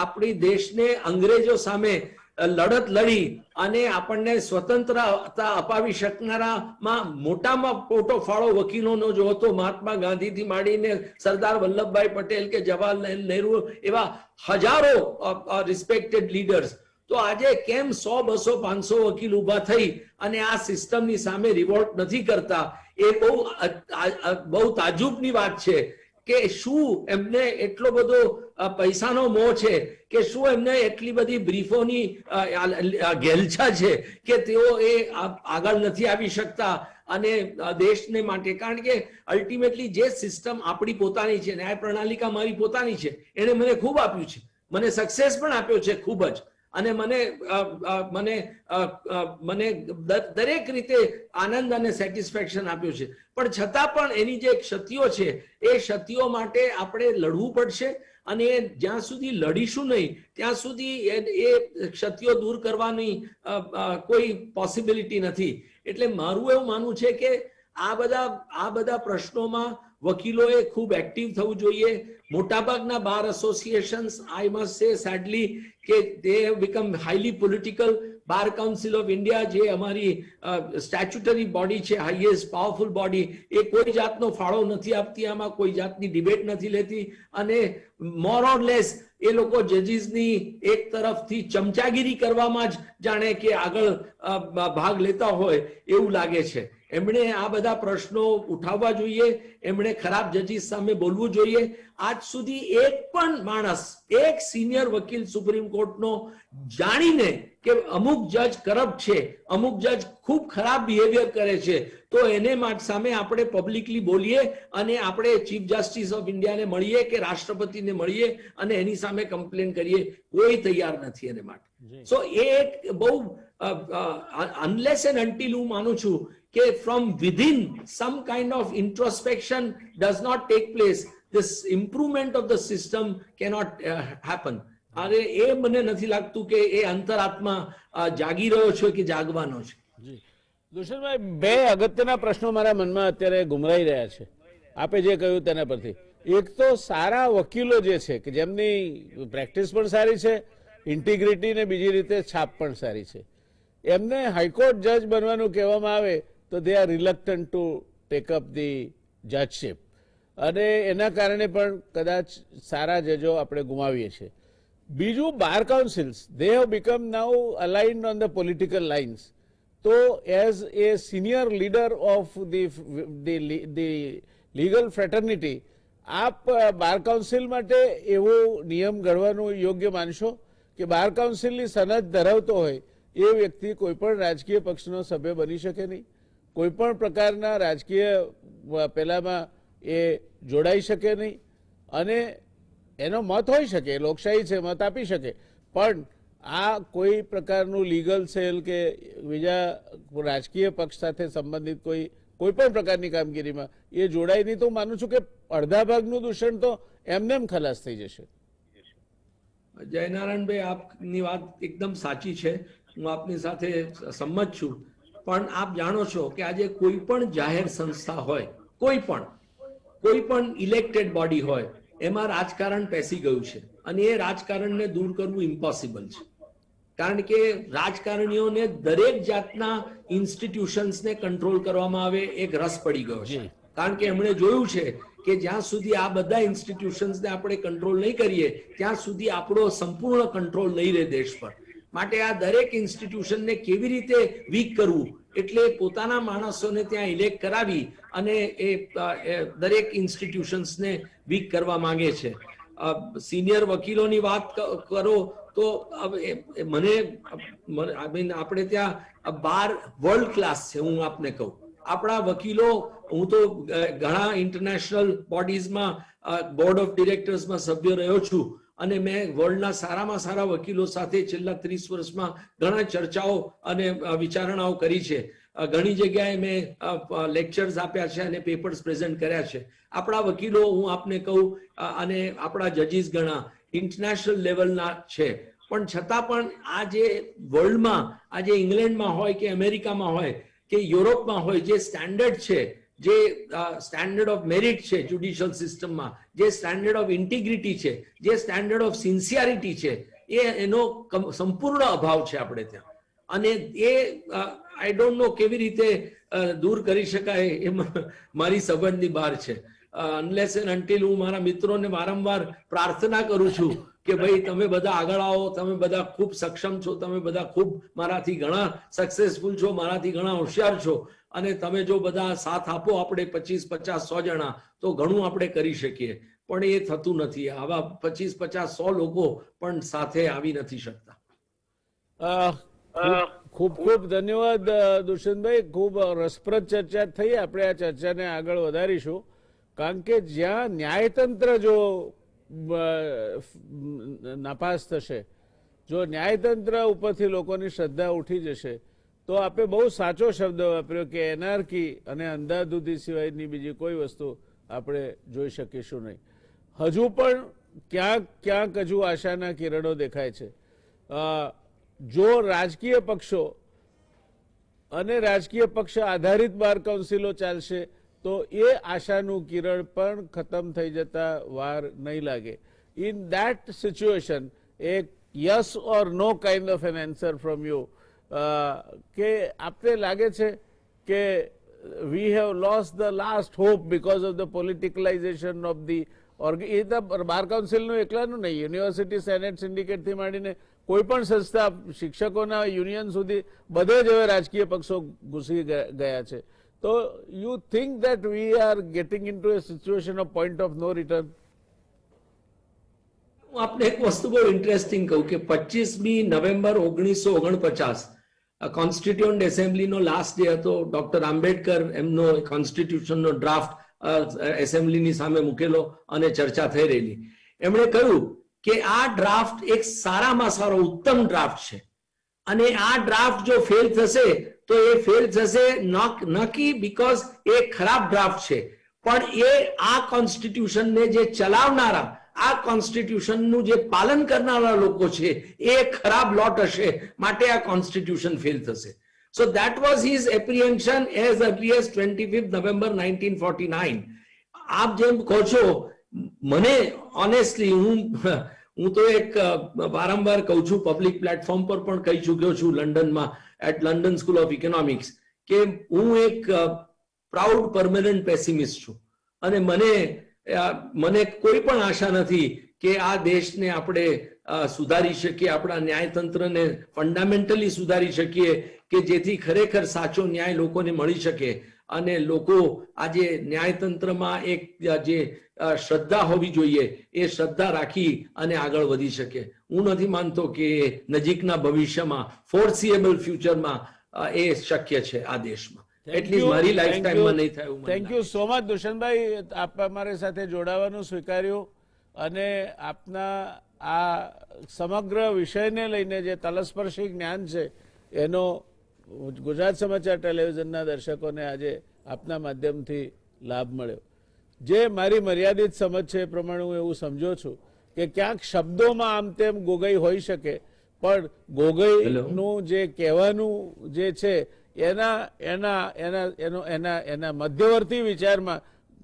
આપણી દેશને અંગ્રેજો સામે લડત લડી અને આપણને સ્વતંત્રતા અપાવી શકનારામાં મોટામાં મોટો ફાળો વકીલોનો જો હતો, મહાત્મા ગાંધીથી માંડીને સરદાર વલ્લભભાઈ પટેલ કે જવાહરલાલ નહેરુ એવા હજારો રિસ્પેક્ટેડ લીડર્સ, તો આજે કેમ 100, 200, 500 વકીલ ઉભા થઈ અને આ સિસ્ટમની સામે રિવોલ્ટ નથી કરતા? એ બહુ તાજુબની વાત છે કે શું એમને એટલો બધો પૈસાનો મોહ છે કે શું એમને એટલી બધી બ્રીફોની ઘેલછા છે કે તેઓ એ આગળ નથી આવી શકતા અને દેશને માટે? કારણ કે અલ્ટિમેટલી જે સિસ્ટમ આપણી પોતાની છે, ન્યાય પ્રણાલિકા મારી પોતાની છે, એને મને ખૂબ આપ્યું છે, મને સક્સેસ પણ આપ્યો છે ખૂબ જ, અને મને દરેક રીતે આનંદ અને સેટિસ્ફેક્શન આપ્યું છે. પણ છતાં પણ એની જે ક્ષતિઓ છે એ ક્ષતિઓ માટે આપણે લડવું પડશે અને જ્યાં સુધી લડીશું નહીં ત્યાં સુધી એ ક્ષતિઓ દૂર કરવાની કોઈ પોસિબિલિટી નથી. એટલે મારું એવું માનવું છે કે આ બધા પ્રશ્નોમાં વકીલોએ ખૂબ એક્ટિવ થવું જોઈએ. મોટાભાગના બાર એસોસિએશન્સ, આઈ મસ્ટ સે સેડલી, કે દે have become highly political. Bar council of India જે અમારી સ્ટેચ્યુટરી બોડી છે, હાઈએસ્ટ પાવરફુલ બોડી, એ કોઈ જાતનો ફાળો નથી આપતી, આમાં કોઈ જાતની ડિબેટ નથી લેતી અને મોર ઓર લેસ એ લોકો જજીસની એક તરફથી ચમચાગીરી કરવામાં જ જાણે કે આગળ ભાગ લેતા હોય એવું લાગે છે. એમણે આ બધા પ્રશ્નો ઉઠાવવા જોઈએ, એમણે ખરાબ જજીસ સામે બોલવું જોઈએ. આજ સુધી એક પણ માણસ, એક સિનિયર વકીલ સુપ્રીમ કોર્ટનો જાણીને કે અમુક જજ કરપ્ટ છે, અમુક જજ ખૂબ ખરાબ બિહેવિયર કરે છે, તો એને સામે આપણે પબ્લિકલી બોલીએ અને આપણે ચીફ જસ્ટિસ ઓફ ઇન્ડિયાને મળીએ કે રાષ્ટ્રપતિને મળીએ અને એની સામે કમ્પ્લેન કરીએ, કોઈ તૈયાર નથી એને માટે. સો એ એક બહુ અનલેસ એન્ડ અન્ટિલ હું માનું છું કે from within some kind of introspection does not take place, this improvement of the system cannot happen. અરે એ મને નથી લાગતું કે એ અંતરાત્મા જાગી રહ્યો છે કે જાગવાનો છે. દુષ્યંતભાઈ, બે અગત્યના પ્રશ્નો મારા મનમાં અત્યારે ગુમરાઈ રહ્યા છે આપે જે કહ્યું તેના પરથી. એક તો સારા વકીલો જે છે કે જેમની પ્રેક્ટિસ પણ સારી છે, ઇન્ટિગ્રિટી ને બીજી રીતે છાપ પણ સારી છે, એમને હાઈકોર્ટ જજ બનવાનું કહેવામાં આવે તો they are reluctant to take up the judgeship, અને એના કારણે પણ કદાચ સારા જજો આપણે ગુમાવીએ છીએ. બીજું, bar councils they have become now aligned on the political lines. તો as a senior leader of the legal fraternity, આપ બાર કાઉન્સિલ માટે એવો નિયમ ઘડવાનું યોગ્ય માનશો કે બાર કાઉન્સિલની સનદ ધરાવતો હોય એ વ્યક્તિ કોઈ પણ રાજકીય પક્ષનો સભ્ય બની શકે નહીં, કોઈ પણ પ્રકારના રાજકીય પેલામાં એ જોડાઈ શકે નહીં, અને એનો મત હોઈ શકે, લોકશાહી છે, મત આપી શકે, પણ આ કોઈ પ્રકારનું લીગલ સેલ કે બીજા રાજકીય પક્ષ સાથે સંબંધિત કોઈ પણ પ્રકારની કામગીરીમાં એ જોડાય નહીં. તો હું માનું છું કે અડધા ભાગનું દૂષણ તો એમને એમ ખલાસ થઈ જશે. જયનારાયણભાઈ, આપની વાત એકદમ સાચી છે, હું આપની સાથે સંમત છું. પણ આપ જાણો છો કે આજે કોઈ પણ જાહેર સંસ્થા હોય, કોઈ પણ ઇલેક્ટેડ બોડી હોય, એમાં રાજકારણ પેસી ગયું છે, અને એ રાજકારણને દૂર કરવું ઇમ્પોસિબલ છે. કારણ કે રાજકારણીઓને દરેક જાતના ઇન્સ્ટિટ્યુશન્સને કંટ્રોલ કરવામાં આવે એક રસ પડી ગયો છે. કારણ કે એમણે જોયું છે કે જ્યાં સુધી આ બધા ઇન્સ્ટિટ્યુશન્સને આપણે કંટ્રોલ નહીં કરીએ ત્યાં સુધી આપણો સંપૂર્ણ કંટ્રોલ નહીં રહે દેશ પર. માટે આ દરેક ઇન્સ્ટિટ્યુશનને કેવી રીતે વીક કરવું, એટલે પોતાના માણસોને ત્યાં ઇલેક્ટ કરાવી અને એ દરેક ઇન્સ્ટિટ્યુશન્સને વીક કરવા માંગે છે. સિનિયર વકીલોની વાત કરો તો મને આપણે ત્યાં બાર વર્લ્ડ ક્લાસ છે. હું આપને કહું, આપણા વકીલો, હું તો ઘણા ઇન્ટરનેશનલ બોડીઝમાં બોર્ડ ઓફ ડિરેક્ટર્સમાં સભ્ય રહ્યો છું, અને મેં વર્લ્ડના સારામાં સારા વકીલો સાથે છેલ્લા 30 વર્ષમાં ઘણા ચર્ચાઓ અને વિચારણાઓ કરી છે. ઘણી જગ્યાએ મેં લેક્ચર્સ આપ્યા છે અને પેપર્સ પ્રેઝન્ટ કર્યા છે. આપણા વકીલો, હું આપને કહું, અને આપણા જજીસ ઘણા ઇન્ટરનેશનલ લેવલના છે. પણ છતાં પણ આ જે વર્લ્ડમાં, આજે ઇંગ્લેન્ડમાં હોય કે અમેરિકામાં હોય કે યુરોપમાં હોય, જે સ્ટેન્ડર્ડ છે, જે સ્ટેન્ડર્ડ ઓફ મેરિટ છે જ્યુડિશિયલ સિસ્ટમમાં, જે સ્ટેન્ડર્ડ ઓફ ઇન્ટિગ્રિટી છે, જે સ્ટેન્ડર્ડ ઓફ સિન્સિયરિટી છે, એનો સંપૂર્ણ અભાવ છે આપણે ત્યાં. અને એ આઈ ડોન્ટ નો કેવી રીતે દૂર કરી શકાય, એ મારી સંબંધની બહાર છે. અનલેસ એન્ડ અન્ટિલ હું મારા મિત્રોને વારંવાર પ્રાર્થના કરું છું કે ભાઈ તમે બધા આગળ આવો, તમે બધા ખૂબ સક્ષમ છો, તમે બધા ખૂબ મારાથી ઘણા સક્સેસફુલ છો, મારાથી ઘણા હોશિયાર છો, અને તમે જો બધા સાથ આપો, આપણે 25, 50, 100 જણા, તો ઘણું આપણે કરી શકીએ. પણ એ થતું નથી. આવા 25, 50, 100 લોકો પણ સાથે આવી નથી શકતા. ખૂબ ખૂબ ધન્યવાદ દુષ્યંતભાઈ, ખૂબ રસપ્રદ ચર્ચા થઈ. આપણે આ ચર્ચાને આગળ વધારીશું, કારણ કે જ્યાં ન્યાયતંત્ર જો નાપાસ થશે, જો ન્યાયતંત્ર ઉપરથી લોકોની શ્રદ્ધા ઉઠી જશે, તો આપણે બહુ સાચો શબ્દ વાપર્યો કે એનાર્કી અને અંધાધૂંધી સિવાયની બીજી કોઈ વસ્તુ આપણે જોઈ શકીશું નહીં. હજુ પણ ક્યાંક હજુ આશાના કિરણો દેખાય છે. જો રાજકીય પક્ષો અને રાજકીય પક્ષ આધારિત બાર કાઉન્સિલો ચાલશે તો એ આશાનું કિરણ પણ ખતમ થઈ જતા વાર નહીં લાગે. ઇન ધેટ સિચ્યુએશન એક yes or no kind of an answer from you, કે આપને લાગે છે કે we have lost the last hope because of the politicalisation of the bar કાઉન્સિલનું એકલાનું નહીં, યુનિવર્સિટી સેનેટ સિન્ડિકેટથી માંડીને કોઈ પણ સંસ્થા, શિક્ષકોના યુનિયન સુધી બધે જ હવે રાજકીય પક્ષો ઘૂસી ગયા છે. તો you think that we are getting in to a situation of point of no return? હું આપને એક વસ્તુ બહુ ઇન્ટરેસ્ટિંગ કહું કે 25મી નવેમ્બર 1949 કોન્સ્ટિટ્યુઅન્ટ એસેમ્બલીનો લાસ્ટ ડે હતો. ડોક્ટર આંબેડકર એમનો કોન્સ્ટિટ્યુશનનો ડ્રાફ્ટ એસેમ્બલીની સામે મૂકેલો અને ચર્ચા થઈ રહેલી. એમણે કહ્યું કે આ ડ્રાફ્ટ એક સારામાં સારો ઉત્તમ ડ્રાફ્ટ છે, અને આ ડ્રાફ્ટ જો ફેલ થશે તો એ ફેલ થશે નકી બીકોઝ એ ખરાબ ડ્રાફ્ટ છે, પણ એ આ કોન્સ્ટિટ્યુશનને જે ચલાવનારા, આ કોન્સ્ટિટ્યુશનનું જે પાલન કરનારા લોકો છે એ ખરાબ લોટ હશે, માટે આ કોન્સ્ટિટ્યુશન ફેલ થશે. So that was his apprehension as early as 25th November 1949. આપ જેમ કહો છો, મને ઓનેસ્ટલી હું તો એક વારંવાર કહું છું, પબ્લિક પ્લેટફોર્મ પર પણ કહી ચૂક્યો છું લંડનમાં, at London School of Economics, કે હું એક પ્રાઉડ પરમેનન્ટ પેસિમિસ્ટ છું, અને મને કોઈ પણ આશા નથી કે આ દેશને આપણે સુધારી શકીએ, આપણા ન્યાયતંત્રને ફંડામેન્ટલી સુધારી શકીએ કે જેથી ખરેખર સાચો ન્યાય લોકોને મળી શકે. અને લોકો આજે ન્યાયતંત્રમાં એક જે શ્રદ્ધા હોવી જોઈએ એ શ્રદ્ધા રાખી અને આગળ વધી શકે. હું નથી માનતો કે નજીકના ભવિષ્યમાં ફોરસિએબલ ફ્યુચરમાં એ શક્ય છે આ દેશમાં. એટલી મારી લાઈફ ટાઈમમાં નહીં થાય એવું મને thank you so much Dushyantbhai, આપ અમારી સાથે જોડાવાનું સ્વીકાર્યું અને આપના આ સમગ્ર વિષયને લઈને જે તલસ્પર્શી જ્ઞાન છે એનો ગુજરાત સમાચાર ટેલિવિઝનના દર્શકોને આજે આપના માધ્યમથી લાભ મળ્યો. જે મારી મર્યાદિત સમજ છે એ પ્રમાણે હું એવું સમજો છું કે ક્યાંક શબ્દોમાં આમ તેમ ગોગઈ હોઈ શકે, પણ ગોગઈનું જે કહેવાનું જે છે એના મધ્યવર્તી વિચારમાં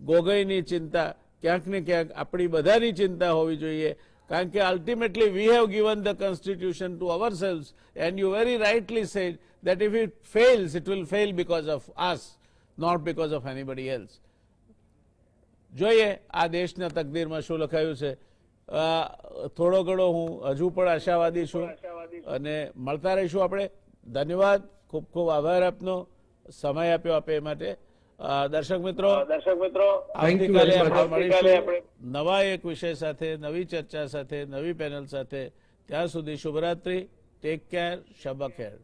ગોગઈની ચિંતા ક્યાંક ને ક્યાંક આપણી બધાની ચિંતા હોવી જોઈએ. કારણ કે ultimately we have given the constitution to ourselves and you very rightly said that if it fails, it will fail because of us, not because of anybody else. જોઈએ આ દેશના તકદીરમાં શું લખાયું છે. થોડો ઘણો હું હજુ પણ આશાવાદી છું અને મળતા રહીશું આપણે. ધન્યવાદ, ખૂબ ખૂબ આભાર આપનો, સમય આપ્યો આપે એ માટે. દર્શક મિત્રો આવતીકાલે આપણે મળીશું નવા એક વિષય સાથે, નવી ચર્ચા સાથે, નવી પેનલ સાથે. ત્યાં સુધી શુભરાત્રી. Take care. શબ ખેર.